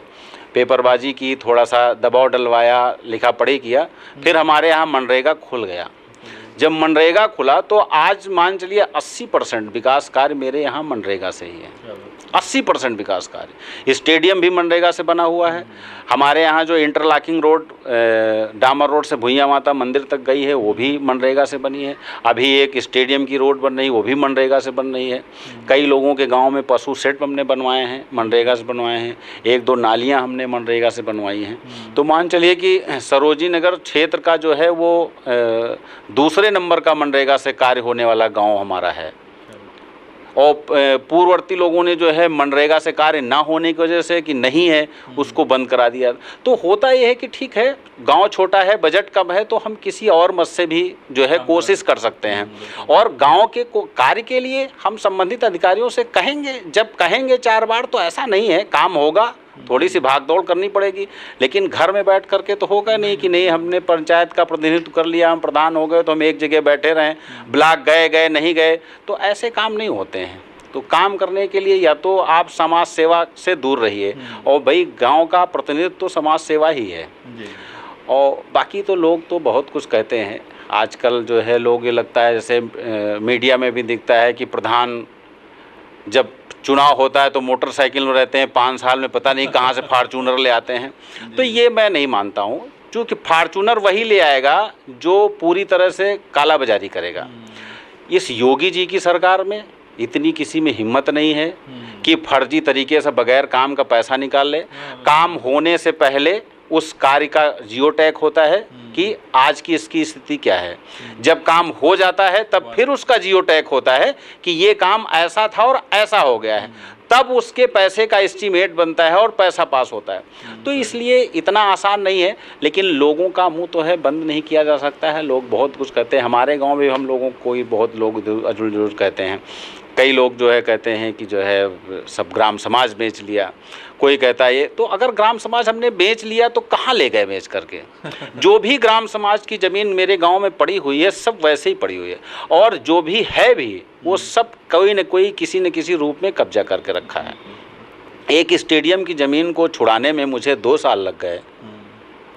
पेपरबाजी की, थोड़ा सा दबाव डलवाया, लिखा पढ़ी किया। फिर हमारे यहाँ मनरेगा खुल गया। जब मनरेगा खुला तो आज मान चलिए 80% विकास कार्य मेरे यहाँ मनरेगा से ही है। 80% विकास कार्य। स्टेडियम भी मनरेगा से बना हुआ है। हमारे यहाँ जो इंटरलॉकिंग रोड डामर रोड से भुइयां माता मंदिर तक गई है वो भी मनरेगा से बनी है। अभी एक स्टेडियम की रोड बन रही है वो भी मनरेगा से बन रही है। कई लोगों के गांव में पशु सेट हमने बनवाए हैं, मनरेगा से बनवाए हैं। 1-2 नालियां हमने मनरेगा से बनवाई हैं। तो मान चलिए कि सरोजी नगर क्षेत्र का जो है वो दूसरे नंबर का मनरेगा से कार्य होने वाला गाँव हमारा है। और पूर्ववर्ती लोगों ने जो है मनरेगा से कार्य ना होने की वजह से कि नहीं है उसको बंद करा दिया। तो होता यह है कि ठीक है गांव छोटा है, बजट कम है, तो हम किसी और मद से भी जो है कोशिश कर सकते हैं। और गांव के कार्य के लिए हम संबंधित अधिकारियों से कहेंगे, जब कहेंगे 4 बार तो ऐसा नहीं है, काम होगा। थोड़ी सी भाग दौड़ करनी पड़ेगी, लेकिन घर में बैठ करके तो होगा नहीं कि नहीं हमने पंचायत का प्रतिनिधित्व कर लिया, हम प्रधान हो गए तो हम एक जगह बैठे रहें, ब्लॉक गए नहीं गए, तो ऐसे काम नहीं होते हैं। तो काम करने के लिए या तो आप समाज सेवा से दूर रहिए, और भाई गांव का प्रतिनिधित्व तो समाज सेवा ही है। और बाकी तो लोग तो बहुत कुछ कहते हैं आजकल जो है, लोग ये लगता है जैसे मीडिया में भी दिखता है कि प्रधान जब चुनाव होता है तो मोटरसाइकिल में रहते हैं, 5 साल में पता नहीं कहाँ से फार्चूनर ले आते हैं। तो ये मैं नहीं मानता हूँ, क्योंकि फार्चूनर वही ले आएगा जो पूरी तरह से काला बाजारी करेगा। इस योगी जी की सरकार में इतनी किसी में हिम्मत नहीं है कि फर्जी तरीके से बगैर काम का पैसा निकाल ले। काम होने से पहले उस कार्य का जियो टैग होता है कि आज की इसकी स्थिति क्या है। जब काम हो जाता है तब फिर उसका जियो टैग होता है कि ये काम ऐसा था और ऐसा हो गया है, तब उसके पैसे का एस्टीमेट बनता है और पैसा पास होता है। तो इसलिए इतना आसान नहीं है, लेकिन लोगों का मुंह तो है बंद नहीं किया जा सकता है। लोग बहुत कुछ कहते हैं, हमारे गांव में हम लोगों को बहुत लोग जरूर कहते हैं। कई लोग जो है कहते हैं कि जो है सब ग्राम समाज बेच लिया, कोई कहता है ये। तो अगर ग्राम समाज हमने बेच लिया तो कहाँ ले गए बेच करके? जो भी ग्राम समाज की ज़मीन मेरे गांव में पड़ी हुई है सब वैसे ही पड़ी हुई है, और जो भी है भी वो सब कोई न कोई किसी न किसी रूप में कब्जा करके रखा है। एक स्टेडियम की ज़मीन को छुड़ाने में मुझे 2 साल लग गए।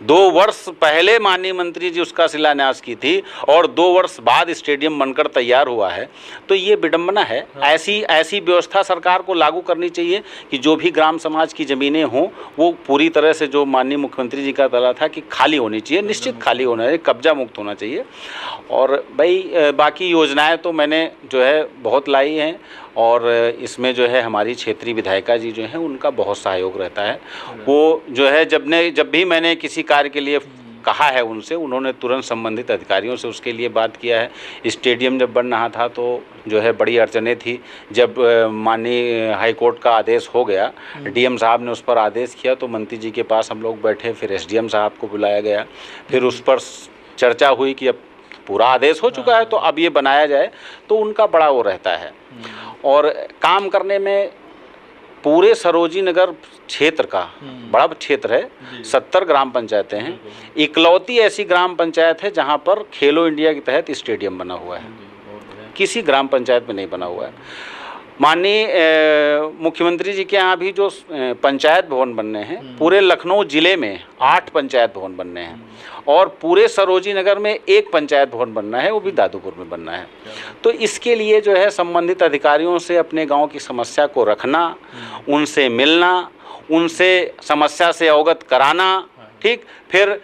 2 वर्ष पहले माननीय मंत्री जी उसका शिलान्यास की थी और 2 वर्ष बाद स्टेडियम बनकर तैयार हुआ है। तो ये विडंबना है। ऐसी व्यवस्था सरकार को लागू करनी चाहिए कि जो भी ग्राम समाज की ज़मीनें हों वो पूरी तरह से, जो माननीय मुख्यमंत्री जी का तला था कि खाली होनी चाहिए, निश्चित खाली होना चाहिए, कब्जा मुक्त होना चाहिए। और भाई बाकी योजनाएं तो मैंने जो है बहुत लाई हैं, और इसमें जो है हमारी क्षेत्रीय विधायिका जी जो हैं उनका बहुत सहयोग रहता है। वो जो है जब भी मैंने किसी कार्य के लिए कहा है उनसे, उन्होंने तुरंत संबंधित अधिकारियों से उसके लिए बात किया है। स्टेडियम जब बन रहा था तो जो है बड़ी अड़चनें थी। जब माननीय हाईकोर्ट का आदेश हो गया, डीएम साहब ने उस पर आदेश किया, तो मंत्री जी के पास हम लोग बैठे, फिर एसडीएम साहब को बुलाया गया, फिर उस पर चर्चा हुई कि अब पूरा आदेश हो चुका है तो अब ये बनाया जाए। तो उनका बड़ा वो रहता है। और काम करने में पूरे सरोजी नगर क्षेत्र का बड़ा क्षेत्र है, 70 ग्राम पंचायतें हैं। इकलौती ऐसी ग्राम पंचायत है जहां पर खेलो इंडिया के तहत स्टेडियम बना हुआ है, किसी ग्राम पंचायत में नहीं बना हुआ है। माननीय मुख्यमंत्री जी के यहाँ भी जो पंचायत भवन बनने हैं, पूरे लखनऊ ज़िले में 8 पंचायत भवन बनने हैं, और पूरे सरोजी नगर में 1 पंचायत भवन बनना है, वो भी दादूपुर में बनना है। तो इसके लिए जो है संबंधित अधिकारियों से अपने गांव की समस्या को रखना, उनसे मिलना, उनसे समस्या से अवगत कराना, ठीक, फिर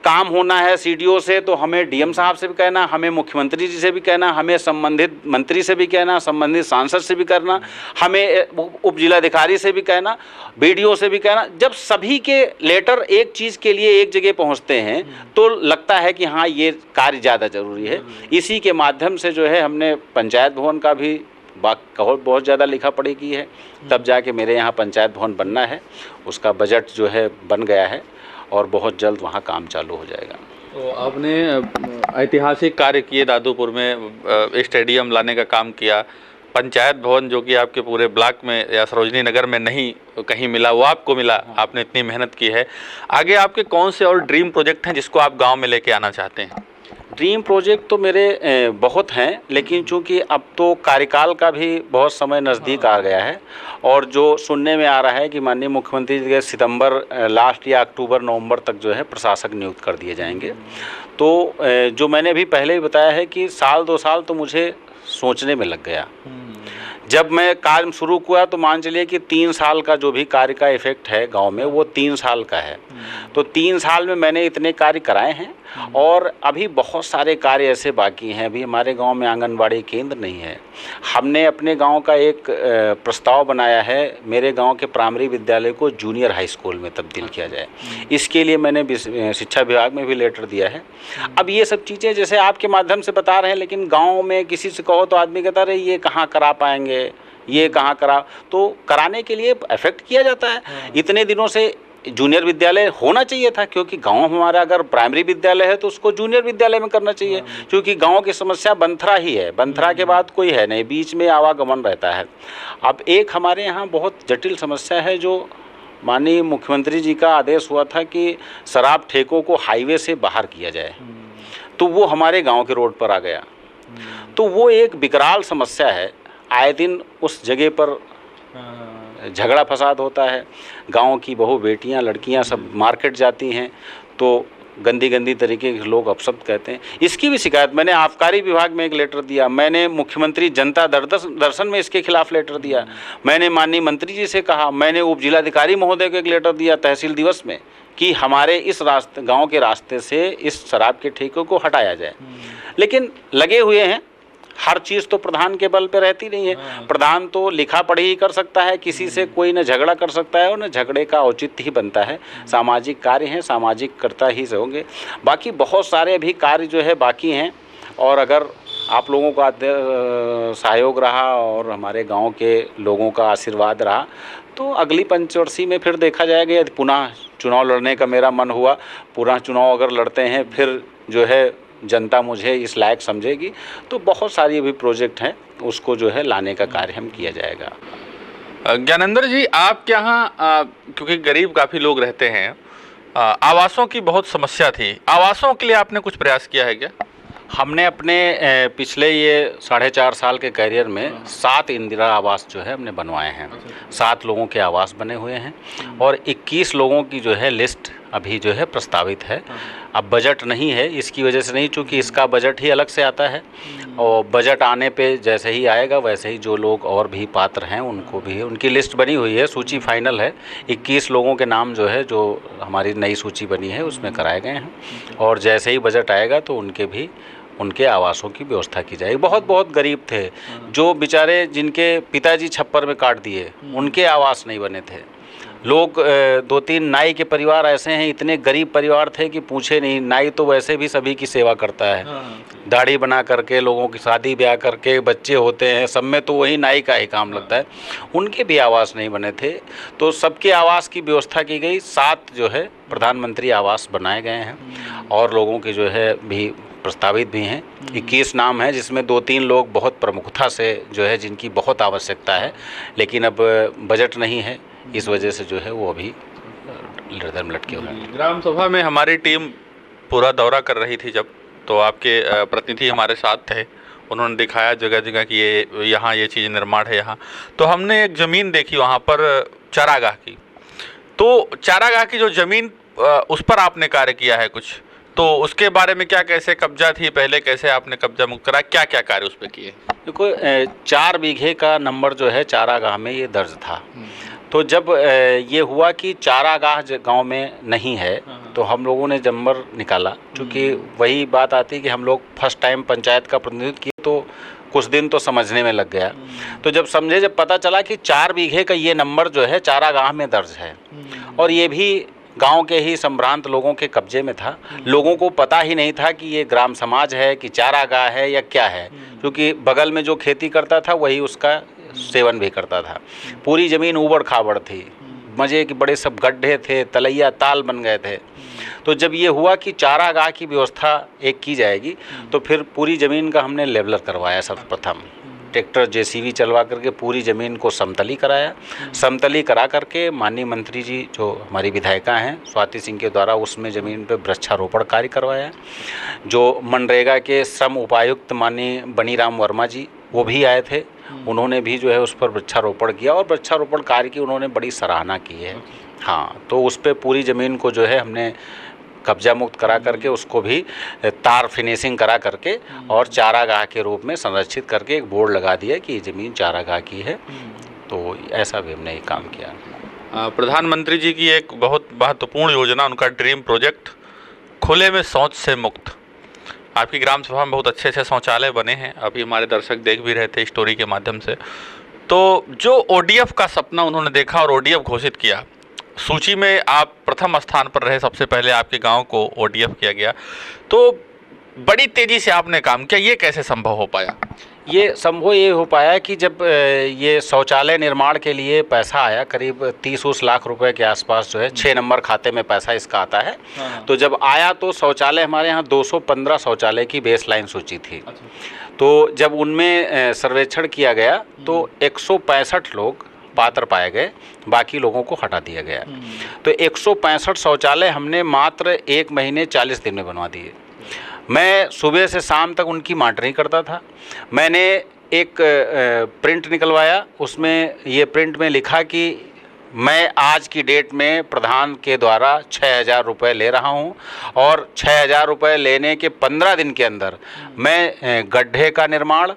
काम होना है सीडीओ से तो हमें डीएम साहब से भी कहना, हमें मुख्यमंत्री जी से भी कहना, हमें संबंधित मंत्री से भी कहना, संबंधित सांसद से भी करना, हमें उप जिलाधिकारी से भी कहना, बीडीओ से भी कहना। जब सभी के लेटर एक चीज़ के लिए एक जगह पहुंचते हैं तो लगता है कि हाँ ये कार्य ज़्यादा ज़रूरी है। इसी के माध्यम से जो है हमने पंचायत भवन का भी बहुत ज़्यादा लिखा पढ़ी की है, तब जाके मेरे यहाँ पंचायत भवन बनना है। उसका बजट जो है बन गया है और बहुत जल्द वहाँ काम चालू हो जाएगा। तो आपने ऐतिहासिक कार्य किए, दादूपुर में स्टेडियम लाने का काम किया, पंचायत भवन जो कि आपके पूरे ब्लॉक में या सरोजनी नगर में नहीं कहीं मिला, वो आपको मिला, आपने इतनी मेहनत की है। आगे आपके कौन से और ड्रीम प्रोजेक्ट हैं जिसको आप गांव में लेके आना चाहते हैं? ड्रीम प्रोजेक्ट तो मेरे बहुत हैं, लेकिन चूंकि अब तो कार्यकाल का भी बहुत समय नज़दीक आ गया है और जो सुनने में आ रहा है कि माननीय मुख्यमंत्री जी के सितंबर लास्ट या अक्टूबर नवंबर तक जो है प्रशासक नियुक्त कर दिए जाएंगे। तो जो मैंने भी पहले ही बताया है कि साल 2 साल तो मुझे सोचने में लग गया। जब मैं कार्य शुरू किया तो मान चलिए कि 3 साल का जो भी कार्य का इफेक्ट है गांव में वो 3 साल का है। तो 3 साल में मैंने इतने कार्य कराए हैं और अभी बहुत सारे कार्य ऐसे बाकी हैं। अभी हमारे गांव में आंगनबाड़ी केंद्र नहीं है। हमने अपने गांव का एक प्रस्ताव बनाया है, मेरे गांव के प्राइमरी विद्यालय को जूनियर हाई स्कूल में तब्दील किया जाए। इसके लिए मैंने शिक्षा विभाग में भी लेटर दिया है। अब ये सब चीज़ें जैसे आपके माध्यम से बता रहे हैं, लेकिन गाँव में किसी से कहो तो आदमी कहता रहे ये कहाँ करा पाएंगे, ये कहाँ करा, तो कराने के लिए इफेक्ट किया जाता है। इतने दिनों से जूनियर विद्यालय होना चाहिए था, क्योंकि गांव हमारा अगर प्राइमरी विद्यालय है तो उसको जूनियर विद्यालय में करना चाहिए, क्योंकि गांव की समस्या बंथरा ही है, बंथरा के बाद कोई है नहीं, बीच में आवागमन रहता है। अब एक हमारे यहाँ बहुत जटिल समस्या है, जो माननीय मुख्यमंत्री जी का आदेश हुआ था कि शराब ठेकों को हाईवे से बाहर किया जाए, तो वो हमारे गाँव के रोड पर आ गया। तो वो एक विकराल समस्या है, आए दिन उस जगह पर झगड़ा फसाद होता है। गांव की बहू बेटियां लड़कियां सब मार्केट जाती हैं तो गंदी गंदी तरीके के लोग अपशब्द कहते हैं। इसकी भी शिकायत मैंने आबकारी विभाग में एक लेटर दिया, मैंने मुख्यमंत्री जनता दर्शन में इसके खिलाफ लेटर दिया, मैंने माननीय मंत्री जी से कहा, मैंने उप जिलाधिकारी महोदय को एक लेटर दिया तहसील दिवस में कि हमारे इस रास्ते गाँव के रास्ते से इस शराब के ठेकों को हटाया जाए। लेकिन लगे हुए हैं, हर चीज़ तो प्रधान के बल पे रहती नहीं है। प्रधान तो लिखा पढ़ी ही कर सकता है, किसी से कोई न झगड़ा कर सकता है और न झगड़े का औचित्य ही बनता है। सामाजिक कार्य हैं, सामाजिक कर्ता ही से होंगे। बाकी बहुत सारे अभी कार्य जो है बाकी हैं, और अगर आप लोगों का सहयोग रहा और हमारे गांव के लोगों का आशीर्वाद रहा तो अगली पंचवर्षीय में फिर देखा जाएगा। यदि पुनः चुनाव लड़ने का मेरा मन हुआ, पुनः चुनाव अगर लड़ते हैं, फिर जो है जनता मुझे इस लायक समझेगी, तो बहुत सारी अभी प्रोजेक्ट हैं, उसको जो है लाने का कार्य हम किया जाएगा। ज्ञानेंद्र जी, आपके यहाँ क्योंकि गरीब काफ़ी लोग रहते हैं, आवासों की बहुत समस्या थी, आवासों के लिए आपने कुछ प्रयास किया है क्या? हमने अपने पिछले ये 4.5 साल के करियर में 7 इंदिरा आवास जो है हमने बनवाए हैं। 7 लोगों के आवास बने हुए हैं और 21 लोगों की जो है लिस्ट अभी जो है प्रस्तावित है। अब बजट नहीं है, इसकी वजह से नहीं, चूँकि इसका बजट ही अलग से आता है और बजट आने पे जैसे ही आएगा वैसे ही जो लोग और भी पात्र हैं उनको भी, उनकी लिस्ट बनी हुई है, सूची फाइनल है। 21 लोगों के नाम जो है, जो हमारी नई सूची बनी है उसमें कराए गए हैं, और जैसे ही बजट आएगा तो उनके आवासों की व्यवस्था की जाएगी। बहुत गरीब थे, जो बेचारे जिनके पिताजी छप्पर में काट दिए, उनके आवास नहीं बने थे। लोग 2-3 नाई के परिवार ऐसे हैं, इतने गरीब परिवार थे कि पूछे नहीं। नाई तो वैसे भी सभी की सेवा करता है, दाढ़ी बना करके, लोगों की शादी ब्याह करके, बच्चे होते हैं, सब में तो वही नाई का ही काम लगता है। उनके भी आवास नहीं बने थे, तो सबके आवास की व्यवस्था की गई। 7 जो है प्रधानमंत्री आवास बनाए गए हैं और लोगों के जो है भी प्रस्तावित भी हैं। 21 नाम हैं, जिसमें 2-3 लोग बहुत प्रमुखता से जो है जिनकी बहुत आवश्यकता है, लेकिन अब बजट नहीं है, इस वजह से जो है वो अभी निर्धर्म लटके हुए हैं। ग्राम सभा में हमारी टीम पूरा दौरा कर रही थी जब, तो आपके प्रतिनिधि हमारे साथ थे, उन्होंने दिखाया जगह जगह कि ये यहाँ ये चीज़ निर्माण है यहाँ। तो हमने एक ज़मीन देखी वहाँ पर चारागाह की, तो चारागाह की जो ज़मीन उस पर आपने कार्य किया है कुछ, तो उसके बारे में क्या, कैसे कब्जा थी पहले, कैसे आपने कब्जा मुक्त करा, क्या क्या कार्य उस पर किए? देखो 4 बीघे का नंबर जो है चारागाह में ये दर्ज था। तो जब ये हुआ कि चारागाह गांव में नहीं है तो हम लोगों ने नंबर निकाला, क्योंकि वही बात आती है कि हम लोग फर्स्ट टाइम पंचायत का प्रतिनिधित्व किए तो कुछ दिन तो समझने में लग गया। तो जब समझे, जब पता चला कि 4 बीघे का ये नंबर जो है चारागाह में दर्ज है और ये भी गांव के ही संभ्रांत लोगों के कब्जे में था। लोगों को पता ही नहीं था कि ये ग्राम समाज है कि चारागाह है या क्या है, क्योंकि बगल में जो खेती करता था वही उसका सेवन भी करता था। पूरी ज़मीन ऊबड़ खाबड़ थी, मज़े के बड़े सब गड्ढे थे, तलैया ताल बन गए थे। तो जब ये हुआ कि चारागाह की व्यवस्था एक की जाएगी तो फिर पूरी ज़मीन का हमने लेवलर करवाया। सर्वप्रथम ट्रैक्टर जेसीबी चलवा करके पूरी ज़मीन को समतली कराया। समतली करा करके माननीय मंत्री जी जो हमारी विधायिका हैं स्वाति सिंह के द्वारा उसमें ज़मीन पे वृक्षारोपण कार्य करवाया। जो मनरेगा के श्रम उपायुक्त माननीय बनीराम वर्मा जी वो भी आए थे, उन्होंने भी जो है उस पर वृक्षारोपण किया और वृक्षारोपण कार्य की उन्होंने बड़ी सराहना की है। हाँ, तो उस पर पूरी ज़मीन को जो है हमने कब्जा मुक्त करा करके उसको भी तार फिनिशिंग करा करके और चारागाह के रूप में संरक्षित करके एक बोर्ड लगा दिया कि ये ज़मीन चारागाह की है। तो ऐसा भी हमने ये काम किया। प्रधानमंत्री जी की एक बहुत महत्वपूर्ण योजना, उनका ड्रीम प्रोजेक्ट खुले में शौच से मुक्त। आपकी ग्राम सभा में बहुत अच्छे अच्छे शौचालय बने हैं, अभी हमारे दर्शक देख भी रहे थे स्टोरी के माध्यम से। तो जो ओडीएफ का सपना उन्होंने देखा और ओडीएफ घोषित किया, सूची में आप प्रथम स्थान पर रहे, सबसे पहले आपके गांव को ओडीएफ किया गया, तो बड़ी तेज़ी से आपने काम किया, ये कैसे संभव हो पाया? ये संभव ये हो पाया कि जब ये शौचालय निर्माण के लिए पैसा आया, करीब 30 लाख रुपए के आसपास जो है 6 नंबर खाते में पैसा इसका आता है। तो जब आया तो शौचालय हमारे यहाँ 215 शौचालय की बेसलाइन सूची थी। तो जब उनमें सर्वेक्षण किया गया तो 165 लोग पात्र पाए गए, बाकी लोगों को हटा दिया गया। तो 165 शौचालय हमने मात्र 1 महीने 40 दिन में बनवा दिए। मैं सुबह से शाम तक उनकी मॉनिटरिंग करता था। मैंने एक प्रिंट निकलवाया, उसमें ये प्रिंट में लिखा कि मैं आज की डेट में प्रधान के द्वारा 6,000 रुपये ले रहा हूँ और 6,000 रुपये लेने के 15 दिन के अंदर मैं गड्ढे का निर्माण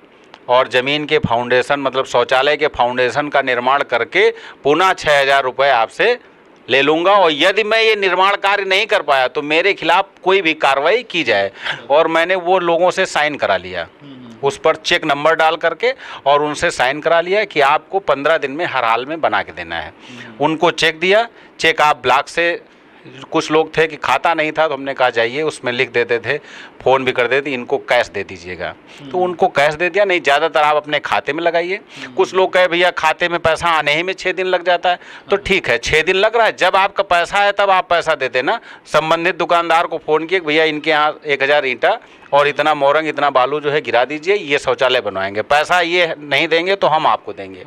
और ज़मीन के फाउंडेशन मतलब शौचालय के फाउंडेशन का निर्माण करके पुनः 6,000 रुपये आपसे ले लूँगा और यदि मैं ये निर्माण कार्य नहीं कर पाया तो मेरे खिलाफ कोई भी कार्रवाई की जाए। और मैंने वो लोगों से साइन करा लिया, उस पर चेक नंबर डाल करके और उनसे साइन करा लिया कि आपको 15 दिन में हर हाल में बना के देना है। उनको चेक दिया, चेक आप ब्लॉक से, कुछ लोग थे कि खाता नहीं था तो हमने कहा जाइए, उसमें लिख देते थे, फ़ोन भी कर देते, इनको कैश दे दीजिएगा। तो उनको कैश दे दिया, नहीं ज़्यादातर आप अपने खाते में लगाइए। कुछ लोग कहे भैया खाते में पैसा आने ही में 6 दिन लग जाता है, तो ठीक है 6 दिन लग रहा है, जब आपका पैसा है तब आप पैसा दे देना। संबंधित दुकानदार को फ़ोन किए भैया इनके यहाँ 1000 ईंटा और इतना मोरंग इतना बालू जो है गिरा दीजिए, ये शौचालय बनवाएंगे, पैसा ये नहीं देंगे तो हम आपको देंगे।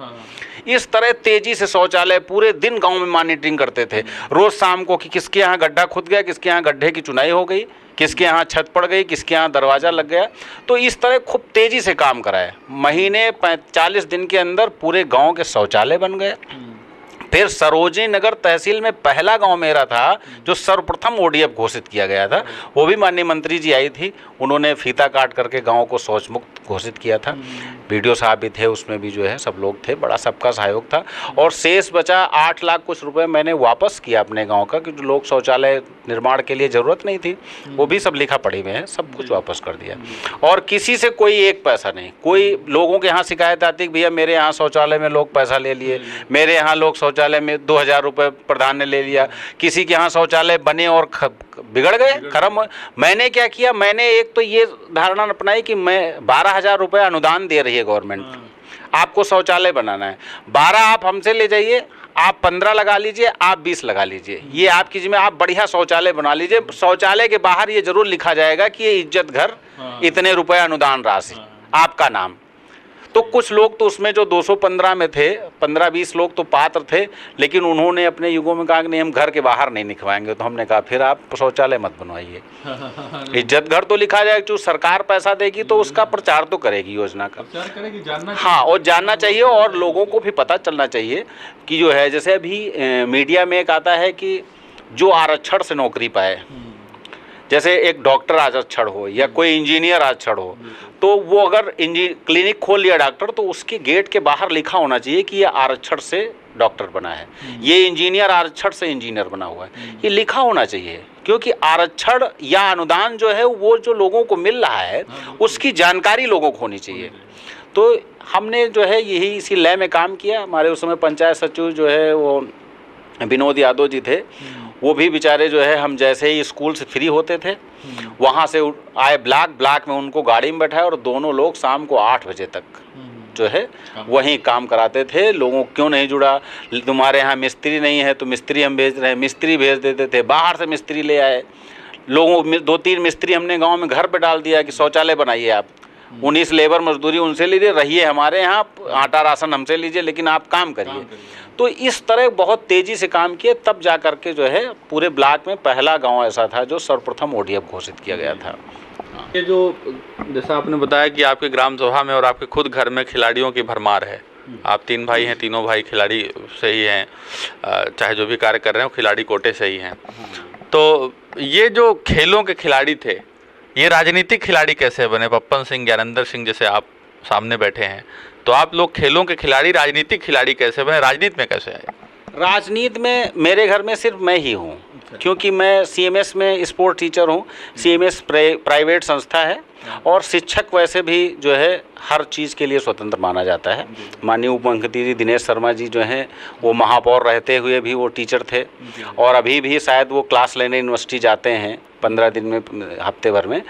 इस तरह तेजी से शौचालय पूरे दिन गांव में मॉनिटरिंग करते थे। रोज शाम को कि किसके यहाँ गड्ढा खुद गया, किसके यहाँ गड्ढे की चुनाई हो गई, किसके यहाँ छत पड़ गई, किसके यहाँ दरवाज़ा लग गया। तो इस तरह खूब तेज़ी से काम कराए। महीने 40 दिन के अंदर पूरे गांव के शौचालय बन गए। फिर सरोजनी नगर तहसील में पहला गांव मेरा था जो सर्वप्रथम ओडीएफ घोषित किया गया था। वो भी माननीय मंत्री जी आई थी, उन्होंने फीता काट करके गांव को शौच मुक्त घोषित किया था। वीडियो साहब भी थे, उसमें भी जो है सब लोग थे, बड़ा सबका सहयोग था। और शेष बचा 8 लाख कुछ रुपए मैंने वापस किया अपने गांव का, क्योंकि लोग शौचालय निर्माण के लिए ज़रूरत नहीं थी, वो भी सब लिखा पढ़ी में है, सब कुछ वापस कर दिया। और किसी से कोई एक पैसा नहीं। कोई लोगों के यहाँ शिकायत आती कि भैया मेरे यहाँ शौचालय में लोग पैसा ले लिए, मेरे यहाँ लोग शौचालय में 2000 रुपये प्रधान ने ले लिया, किसी के यहाँ शौचालय बने और बिगड़ गए, खराब। मैंने क्या किया, मैंने एक तो ये धारणा अपनाई कि मैं 12,000 रुपये अनुदान दे रही है गवर्नमेंट, आपको शौचालय बनाना है, 12 आप हमसे ले जाइए, आप 15 लगा लीजिए, आप 20 लगा लीजिए, ये आपकी जिम्मे, आप बढ़िया शौचालय बना लीजिए। शौचालय के बाहर ये जरूर लिखा जाएगा कि ये इज्जत घर इतने रुपए अनुदान राशि, आपका नाम। तो कुछ लोग तो उसमें जो 215 में थे, 15-20 लोग तो पात्र थे, लेकिन उन्होंने अपने युगों में कहा कि नहीं हम घर के बाहर नहीं लिखवाएंगे। तो हमने कहा फिर आप शौचालय मत बनवाइए, इज्जत घर तो लिखा जाएगा, जो सरकार पैसा देगी तो उसका प्रचार तो करेगी, योजना का प्रचार करेगी, जानना हाँ, और जानना चाहिए और लोगों को भी पता चलना चाहिए कि जो है, जैसे अभी मीडिया में एक आता है कि जो आरक्षण से नौकरी पाए, जैसे एक डॉक्टर आरक्षण हो या कोई इंजीनियर आरक्षण हो, तो वो अगर क्लिनिक खोल लिया डॉक्टर, तो उसके गेट के बाहर लिखा होना चाहिए कि ये आरक्षण से डॉक्टर बना है, ये इंजीनियर आरक्षण से इंजीनियर बना हुआ है। ये लिखा होना चाहिए, क्योंकि आरक्षण या अनुदान जो है वो जो लोगों को मिल रहा है उसकी जानकारी लोगों को होनी चाहिए। तो हमने जो है यही इसी लय में काम किया। हमारे उस समय पंचायत सचिव जो है वो विनोद यादव जी थे, वो भी बेचारे जो है हम जैसे ही स्कूल से फ्री होते थे वहाँ से आए ब्लॉक में उनको गाड़ी में बैठाए और दोनों लोग शाम को 8 बजे तक जो है वहीं काम कराते थे। लोगों को क्यों नहीं जुड़ा, तुम्हारे यहाँ मिस्त्री नहीं है तो मिस्त्री हम भेज रहे हैं, मिस्त्री भेज देते थे, बाहर से मिस्त्री ले आए। लोगों 2-3 मिस्त्री हमने गांव में घर पे डाल दिया कि शौचालय बनाइए आप, 19 लेबर मजदूरी उनसे लीजिए, रहिए हमारे यहाँ, आटा राशन हमसे लीजिए, लेकिन आप काम करिए। तो इस तरह बहुत तेज़ी से काम किए, तब जा कर के जो है पूरे ब्लॉक में पहला गांव ऐसा था जो सर्वप्रथम ODF घोषित किया गया था। ये जो जैसा आपने बताया कि आपके ग्राम सभा में और आपके खुद घर में खिलाड़ियों की भरमार है, आप 3 भाई हैं, तीनों भाई खिलाड़ी से ही हैं, चाहे जो भी कार्य कर रहे हैं वो खिलाड़ी कोटे से ही हैं। तो ये जो खेलों के खिलाड़ी थे, ये राजनीतिक खिलाड़ी कैसे बने? पप्पन सिंह, ज्ञानेंद्र सिंह जैसे आप सामने बैठे हैं, तो आप लोग खेलों के खिलाड़ी राजनीतिक खिलाड़ी कैसे बने, राजनीति में कैसे आए? राजनीति में मेरे घर में सिर्फ मैं ही हूँ, क्योंकि मैं CMS में स्पोर्ट टीचर हूँ। CMS प्राइवेट संस्था है और शिक्षक वैसे भी जो है हर चीज़ के लिए स्वतंत्र माना जाता है। माननीय उप मुख्यमंत्री दिनेश शर्मा जी जो हैं वो महापौर रहते हुए भी वो टीचर थे और अभी भी शायद वो क्लास लेने यूनिवर्सिटी जाते हैं 15 दिन में, हफ्ते भर में।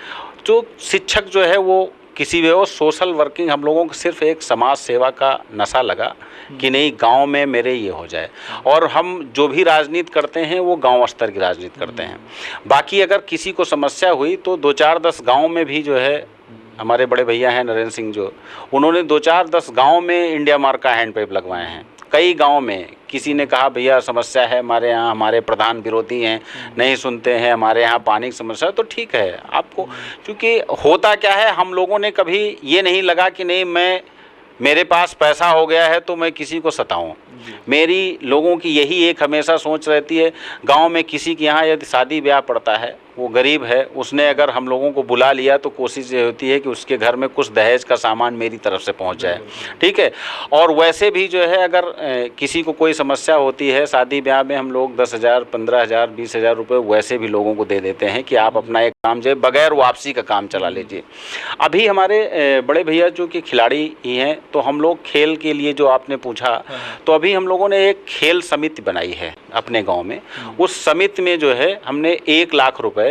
जो शिक्षक जो है वो किसी भी वो सोशल वर्किंग, हम लोगों को सिर्फ एक समाज सेवा का नशा लगा कि नहीं गांव में मेरे ये हो जाए, और हम जो भी राजनीति करते हैं वो गांव स्तर की राजनीति करते हैं। बाकी अगर किसी को समस्या हुई तो 2-4-10 गांव में भी जो है हमारे बड़े भैया हैं नरेंद्र सिंह जो, उन्होंने 2-4-10 गाँव में इंडिया मार्क का हैंड पाइप लगवाए हैं। कई गांव में किसी ने कहा भैया समस्या है हमारे यहाँ, हमारे प्रधान विरोधी हैं, नहीं सुनते हैं, हमारे यहाँ पानी की समस्या है, तो ठीक है आपको, क्योंकि होता क्या है हम लोगों ने कभी ये नहीं लगा कि नहीं मेरे पास पैसा हो गया है तो मैं किसी को सताऊं। मेरी लोगों की यही एक हमेशा सोच रहती है, गांव में किसी के यहाँ यदि शादी ब्याह पड़ता है, वो गरीब है, उसने अगर हम लोगों को बुला लिया तो कोशिश ये होती है कि उसके घर में कुछ दहेज का सामान मेरी तरफ से पहुंच जाए, ठीक है। और वैसे भी जो है अगर किसी को कोई समस्या होती है शादी ब्याह में, हम लोग 10,000, 15,000, 20,000 रुपये वैसे भी लोगों को दे देते हैं कि आप अपना एक काम जो है बगैर वापसी का काम चला लीजिए। अभी हमारे बड़े भैया जो कि खिलाड़ी ही हैं, तो हम लोग खेल के लिए जो आपने पूछा, तो अभी हम लोगों ने एक खेल समिति बनाई है अपने गांव में। उस समिति में जो है हमने 1 लाख रुपए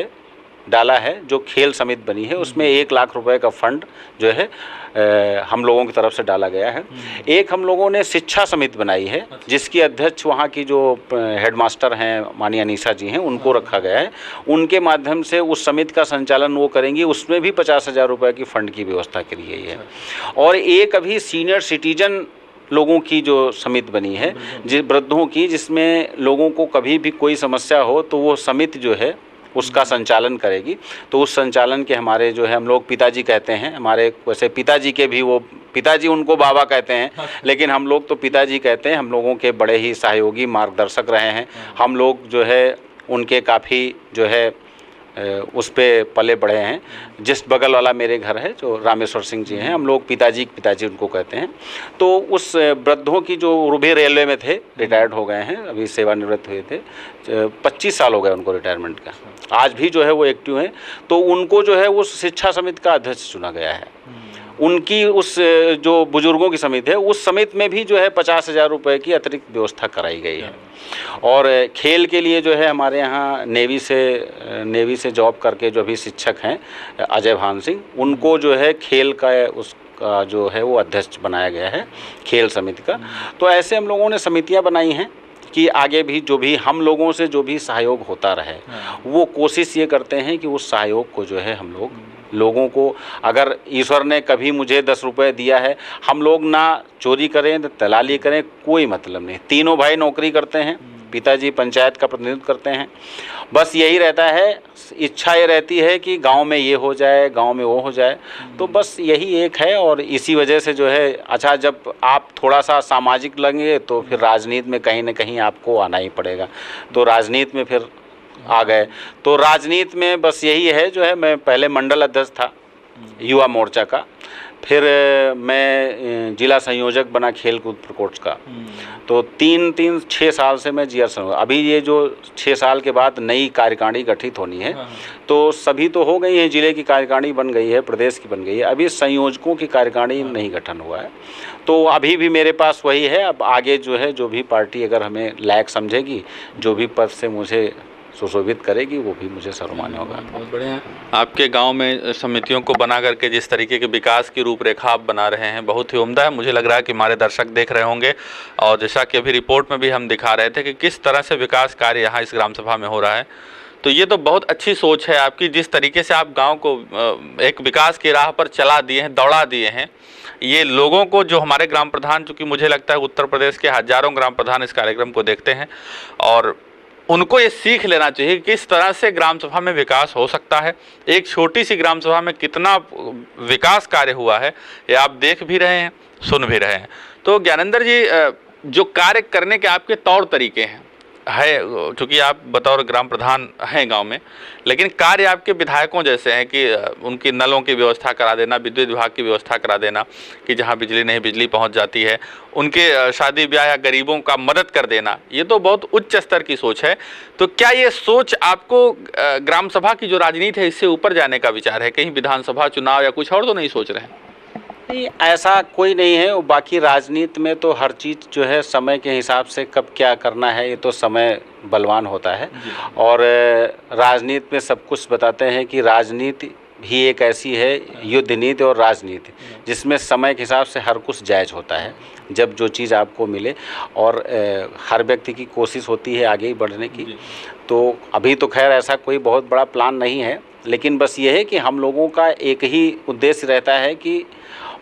डाला है, जो खेल समिति बनी है उसमें 1 लाख रुपए का फंड जो है हम लोगों की तरफ से डाला गया है। एक हम लोगों ने शिक्षा समिति बनाई है जिसकी अध्यक्ष वहाँ की जो हेडमास्टर हैं माननीय अनीसा जी हैं, उनको रखा गया है। उनके माध्यम से उस समिति का संचालन वो करेंगी, उसमें भी 50,000 रुपये की फ़ंड की व्यवस्था की गई है। और एक अभी सीनियर सिटीजन लोगों की जो समिति बनी है, वृद्धों की, जिसमें लोगों को कभी भी कोई समस्या हो तो वो समिति जो है उसका संचालन करेगी। तो उस संचालन के हमारे जो है हम लोग पिताजी कहते हैं, हमारे वैसे पिताजी के भी वो पिताजी उनको बाबा कहते हैं, लेकिन हम लोग तो पिताजी कहते हैं। हम लोगों के बड़े ही सहयोगी मार्गदर्शक रहे हैं। हम लोग जो है उनके काफ़ी जो है उस पे पले बड़े हैं। जिस बगल वाला मेरे घर है जो रामेश्वर सिंह जी हैं, हम लोग पिताजी उनको कहते हैं। तो उस वृद्धों की जो भी रेलवे में थे, रिटायर्ड हो गए हैं, अभी सेवानिवृत्त हुए थे, 25 साल हो गए उनको रिटायरमेंट का, आज भी जो है वो एक्टिव हैं। तो उनको जो है उस शिक्षा समिति का अध्यक्ष चुना गया है। उनकी उस जो बुजुर्गों की समिति है, उस समिति में भी जो है 50,000 रुपये की अतिरिक्त व्यवस्था कराई गई है। और खेल के लिए जो है हमारे यहाँ नेवी से जॉब करके जो भी शिक्षक हैं अजय भान सिंह, उनको जो है खेल का उसका जो है वो अध्यक्ष बनाया गया है खेल समिति का। तो ऐसे हम लोगों ने समितियाँ बनाई हैं कि आगे भी जो भी हम लोगों से जो भी सहयोग होता रहे, वो कोशिश ये करते हैं कि उस सहयोग को जो है हम लोगों को, अगर ईश्वर ने कभी मुझे 10 रुपये दिया है, हम लोग ना चोरी करें ना दलाली करें, कोई मतलब नहीं। तीनों भाई नौकरी करते हैं, पिताजी पंचायत का प्रतिनिधित्व करते हैं। बस यही रहता है, इच्छा ये रहती है कि गांव में ये हो जाए, गांव में वो हो जाए। तो बस यही एक है। और इसी वजह से जो है, अच्छा जब आप थोड़ा सा सामाजिक लगेंगे तो फिर राजनीति में कहीं ना कहीं आपको आना ही पड़ेगा। तो राजनीति में फिर आ गए। तो राजनीति में बस यही है जो है, मैं पहले मंडल अध्यक्ष था युवा मोर्चा का, फिर मैं जिला संयोजक बना खेल कूद प्रकोष्ठ का। तो 6 साल से मैं जीआर संयोजक। अभी ये जो 6 साल के बाद नई कार्यकारिणी गठित होनी है, तो सभी तो हो गई है, जिले की कार्यकारिणी बन गई है, प्रदेश की बन गई है, अभी संयोजकों की कार्यकारिणी नहीं गठन हुआ है। तो अभी भी मेरे पास वही है। अब आगे जो है, जो भी पार्टी अगर हमें लायक समझेगी, जो भी पद से मुझे सुशोभित करेगी, वो भी मुझे सर्वमान्य होगा। बहुत बढ़िया। आपके गांव में समितियों को बना करके जिस तरीके के विकास की रूपरेखा आप बना रहे हैं, बहुत ही उम्दा है। मुझे लग रहा है कि हमारे दर्शक देख रहे होंगे, और जैसा कि अभी रिपोर्ट में भी हम दिखा रहे थे कि किस तरह से विकास कार्य यहाँ इस ग्राम सभा में हो रहा है। तो ये तो बहुत अच्छी सोच है आपकी, जिस तरीके से आप गाँव को एक विकास की राह पर चला दिए हैं, दौड़ा दिए हैं। ये लोगों को, जो हमारे ग्राम प्रधान, चूँकि मुझे लगता है उत्तर प्रदेश के हज़ारों ग्राम प्रधान इस कार्यक्रम को देखते हैं, और उनको ये सीख लेना चाहिए कि किस तरह से ग्राम सभा में विकास हो सकता है। एक छोटी सी ग्राम सभा में कितना विकास कार्य हुआ है, ये आप देख भी रहे हैं, सुन भी रहे हैं। तो ज्ञानेंद्र जी, जो कार्य करने के आपके तौर तरीके हैं, चूँकि आप बतौर ग्राम प्रधान हैं गांव में, लेकिन कार्य आपके विधायकों जैसे हैं कि उनकी नलों की व्यवस्था करा देना, विद्युत विभाग की व्यवस्था करा देना कि जहां बिजली नहीं, बिजली पहुंच जाती है, उनके शादी ब्याह या गरीबों का मदद कर देना, ये तो बहुत उच्च स्तर की सोच है। तो क्या ये सोच आपको ग्राम सभा की जो राजनीति है, इससे ऊपर जाने का विचार है? कहीं विधानसभा चुनाव या कुछ और तो नहीं सोच रहे हैं? नहीं, ऐसा कोई नहीं है। बाकी राजनीति में तो हर चीज़ जो है समय के हिसाब से कब क्या करना है, ये तो समय बलवान होता है। और राजनीति में सब कुछ बताते हैं कि राजनीति ही एक ऐसी है, युद्ध नीति और राजनीति, जिसमें समय के हिसाब से हर कुछ जायज़ होता है, जब जो चीज़ आपको मिले। और हर व्यक्ति की कोशिश होती है आगे ही बढ़ने की। तो अभी तो खैर ऐसा कोई बहुत बड़ा प्लान नहीं है, लेकिन बस ये है कि हम लोगों का एक ही उद्देश्य रहता है कि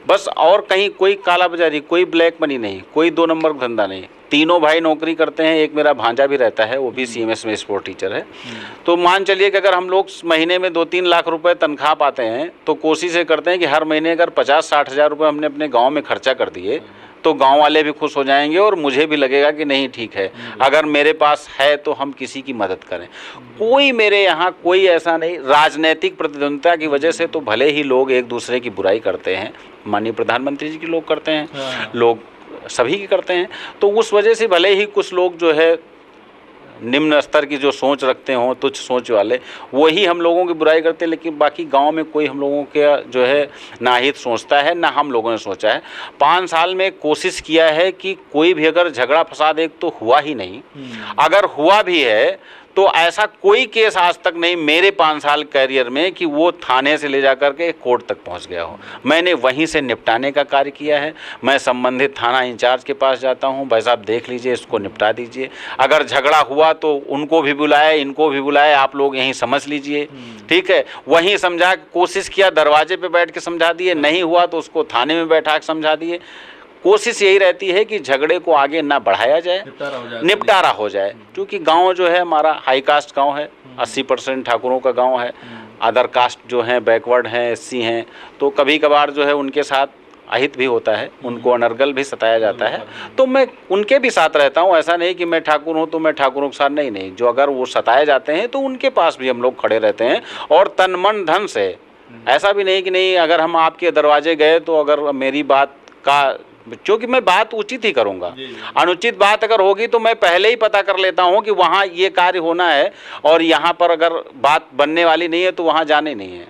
बस, और कहीं कोई काला बाजारी, कोई ब्लैक मनी नहीं, कोई 2 नंबर धंधा नहीं। तीनों भाई नौकरी करते हैं, एक मेरा भांजा भी रहता है, वो भी सीएमएस में स्पोर्ट टीचर है। तो मान चलिए कि अगर हम लोग महीने में 2-3 लाख रुपए तनख्वाह पाते हैं, तो कोशिश ये करते हैं कि हर महीने अगर 50-60 हज़ार रुपये हमने अपने गाँव में खर्चा कर दिए, तो गांव वाले भी खुश हो जाएंगे और मुझे भी लगेगा कि नहीं ठीक है, अगर मेरे पास है तो हम किसी की मदद करें। कोई मेरे यहाँ कोई ऐसा नहीं, राजनीतिक प्रतिद्वंदिता की वजह से तो भले ही लोग एक दूसरे की बुराई करते हैं, माननीय प्रधानमंत्री जी की लोग करते हैं, लोग सभी की करते हैं, तो उस वजह से भले ही कुछ लोग जो है निम्न स्तर की जो सोच रखते हों, तुच्छ सोच वाले, वही हम लोगों की बुराई करते हैं। लेकिन बाकी गांव में कोई हम लोगों के जो है ना हित सोचता है, ना हम लोगों ने सोचा है। 5 साल में कोशिश किया है कि कोई भी अगर झगड़ा फसाद एक तो हुआ ही नहीं, अगर हुआ भी है तो ऐसा कोई केस आज तक नहीं मेरे 5 साल कैरियर में कि वो थाने से ले जा कर के कोर्ट तक पहुंच गया हो। मैंने वहीं से निपटाने का कार्य किया है। मैं संबंधित थाना इंचार्ज के पास जाता हूं, भाई साहब देख लीजिए, इसको निपटा दीजिए। अगर झगड़ा हुआ तो उनको भी बुलाए, इनको भी बुलाए, आप लोग यहीं समझ लीजिए, ठीक है। वहीं समझा, कोशिश किया, दरवाजे पर बैठ के समझा दिए, नहीं हुआ तो उसको थाने में बैठा के समझा दिए। कोशिश यही रहती है कि झगड़े को आगे ना बढ़ाया जाए, निपटारा हो जाए। क्योंकि गांव जो है हमारा हाई कास्ट गांव है, 80% ठाकुरों का गांव है। अदर कास्ट जो हैं, बैकवर्ड हैं, एससी हैं, तो कभी कभार जो है उनके साथ अहित भी होता है, उनको अनर्गल भी सताया जाता है। तो मैं उनके भी साथ रहता हूँ। ऐसा नहीं कि मैं ठाकुर हूँ तो मैं ठाकुरों के साथ, नहीं, जो अगर वो सताए जाते हैं तो उनके पास भी हम लोग खड़े रहते हैं, और तन मन धन से। ऐसा भी नहीं कि नहीं, अगर हम आपके दरवाजे गए तो अगर मेरी बात का, क्योंकि मैं बात उचित ही करूंगा, अनुचित बात अगर होगी तो मैं पहले ही पता कर लेता हूं कि वहां ये कार्य होना है और यहां पर अगर बात बनने वाली नहीं है तो वहां जाने नहीं है।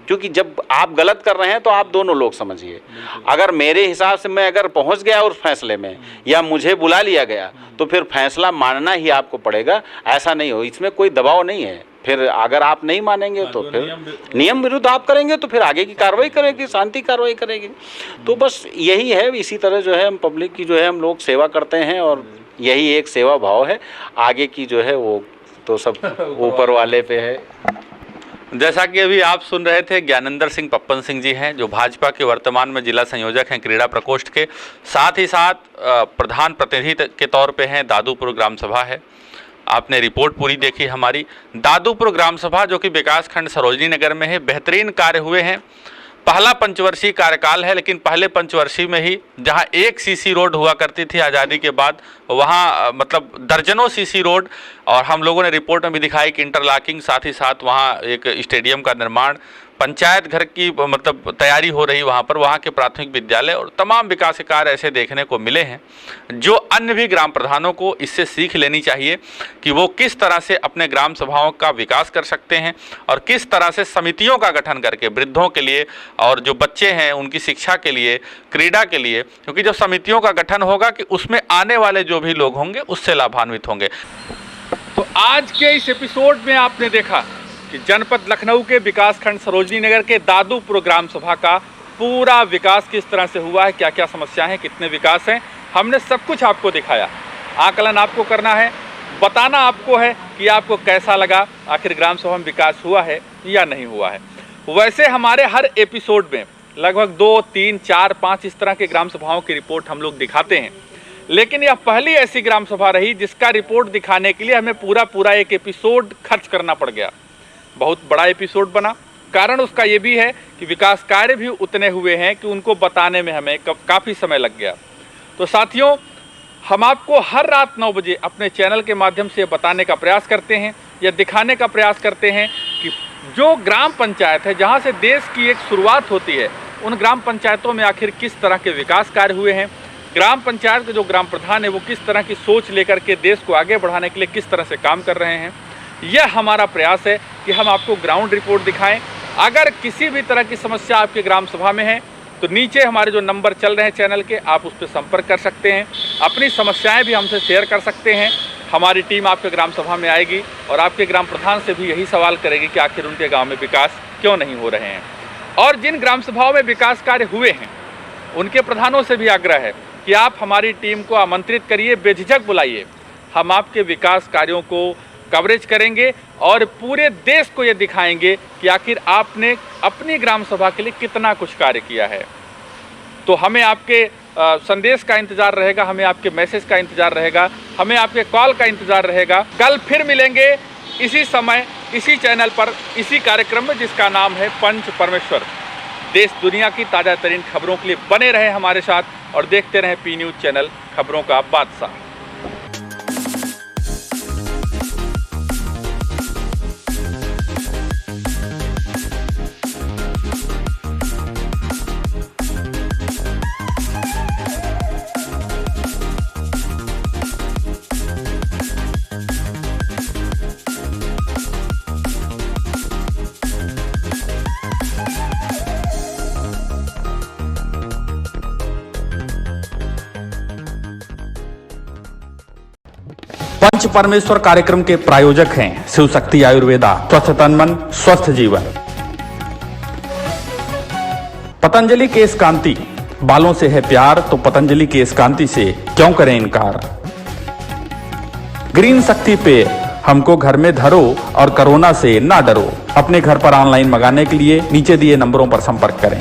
क्योंकि जब आप गलत कर रहे हैं तो आप दोनों लोग समझिए। अगर मेरे हिसाब से मैं अगर पहुंच गया उस फैसले में, या मुझे बुला लिया गया, तो फिर फैसला मानना ही आपको पड़ेगा। ऐसा नहीं हो, इसमें कोई दबाव नहीं है। फिर अगर आप नहीं मानेंगे तो फिर नियम विरुद्ध आप करेंगे तो फिर आगे की कार्रवाई करेगी, शांति कार्रवाई करेगी। तो बस यही है। इसी तरह जो है हम पब्लिक की जो है हम लोग सेवा करते हैं, और यही एक सेवा भाव है। आगे की जो है वो तो सब ऊपर वाले पे है। जैसा कि अभी आप सुन रहे थे, ज्ञानेंद्र सिंह पप्पन सिंह जी हैं, जो भाजपा के वर्तमान में जिला संयोजक हैं क्रीड़ा प्रकोष्ठ के, साथ ही साथ प्रधान प्रतिनिधि के तौर पे हैं दादूपुर ग्राम सभा है। आपने रिपोर्ट पूरी देखी हमारी। दादूपुर ग्राम सभा जो कि विकास खंड सरोजनी नगर में है, बेहतरीन कार्य हुए हैं। पहला पंचवर्षीय कार्यकाल है, लेकिन पहले पंचवर्षीय में ही जहां एक सीसी रोड हुआ करती थी आज़ादी के बाद, वहां मतलब दर्जनों सीसी रोड, और हम लोगों ने रिपोर्ट में भी दिखाई कि इंटरलॉकिंग, साथ ही साथ वहां एक स्टेडियम का निर्माण पंचायत घर की मतलब तैयारी हो रही वहाँ पर, वहाँ के प्राथमिक विद्यालय और तमाम विकास के कार्य ऐसे देखने को मिले हैं जो अन्य भी ग्राम प्रधानों को इससे सीख लेनी चाहिए कि वो किस तरह से अपने ग्राम सभाओं का विकास कर सकते हैं और किस तरह से समितियों का गठन करके वृद्धों के लिए और जो बच्चे हैं उनकी शिक्षा के लिए, क्रीड़ा के लिए, क्योंकि जब समितियों का गठन होगा कि उसमें आने वाले जो भी लोग होंगे उससे लाभान्वित होंगे। तो आज के इस एपिसोड में आपने देखा कि जनपद लखनऊ के विकासखंड सरोजनी नगर के दादूपुर ग्राम सभा का पूरा विकास किस तरह से हुआ है, क्या क्या समस्याएं हैं, कितने विकास हैं, हमने सब कुछ आपको दिखाया। आकलन आपको करना है, बताना आपको है कि आपको कैसा लगा, आखिर ग्राम सभा में विकास हुआ है या नहीं हुआ है। वैसे हमारे हर एपिसोड में लगभग 2, 3, 4, 5 इस तरह के ग्राम सभाओं की रिपोर्ट हम लोग दिखाते हैं, लेकिन यह पहली ऐसी ग्राम सभा रही जिसका रिपोर्ट दिखाने के लिए हमें पूरा एक एपिसोड खर्च करना पड़ गया। बहुत बड़ा एपिसोड बना। कारण उसका ये भी है कि विकास कार्य भी उतने हुए हैं कि उनको बताने में हमें काफ़ी समय लग गया। तो साथियों, हम आपको हर रात 9 बजे अपने चैनल के माध्यम से बताने का प्रयास करते हैं या दिखाने का प्रयास करते हैं कि जो ग्राम पंचायत है जहाँ से देश की एक शुरुआत होती है, उन ग्राम पंचायतों में आखिर किस तरह के विकास कार्य हुए हैं, ग्राम पंचायत के जो ग्राम प्रधान है वो किस तरह की सोच लेकर के देश को आगे बढ़ाने के लिए किस तरह से काम कर रहे हैं। यह हमारा प्रयास है कि हम आपको ग्राउंड रिपोर्ट दिखाएं। अगर किसी भी तरह की समस्या आपके ग्राम सभा में है तो नीचे हमारे जो नंबर चल रहे हैं चैनल के, आप उस पर संपर्क कर सकते हैं, अपनी समस्याएं भी हमसे शेयर कर सकते हैं। हमारी टीम आपके ग्राम सभा में आएगी और आपके ग्राम प्रधान से भी यही सवाल करेगी कि आखिर उनके गाँव में विकास क्यों नहीं हो रहे हैं। और जिन ग्राम सभाओं में विकास कार्य हुए हैं उनके प्रधानों से भी आग्रह है कि आप हमारी टीम को आमंत्रित करिए, बेझिझक बुलाइए। हम आपके विकास कार्यों को कवरेज करेंगे और पूरे देश को ये दिखाएंगे कि आखिर आपने अपनी ग्राम सभा के लिए कितना कुछ कार्य किया है। तो हमें आपके संदेश का इंतज़ार रहेगा, हमें आपके मैसेज का इंतज़ार रहेगा, हमें आपके कॉल का इंतज़ार रहेगा। कल फिर मिलेंगे इसी समय, इसी चैनल पर, इसी कार्यक्रम में जिसका नाम है पंच परमेश्वर। देश दुनिया की ताज़ा तरीन खबरों के लिए बने रहे हमारे साथ और देखते रहें पी न्यूज़ चैनल, खबरों का बादशाह। पंच परमेश्वर कार्यक्रम के प्रायोजक हैं शिव शक्ति आयुर्वेदा, स्वस्थ तन मन स्वस्थ जीवन। पतंजलि केश कांति, बालों से है प्यार तो पतंजलि केश कांति से क्यों करें इनकार। ग्रीन शक्ति पे हमको घर में धरो और कोरोना से ना डरो। अपने घर पर ऑनलाइन मंगाने के लिए नीचे दिए नंबरों पर संपर्क करें।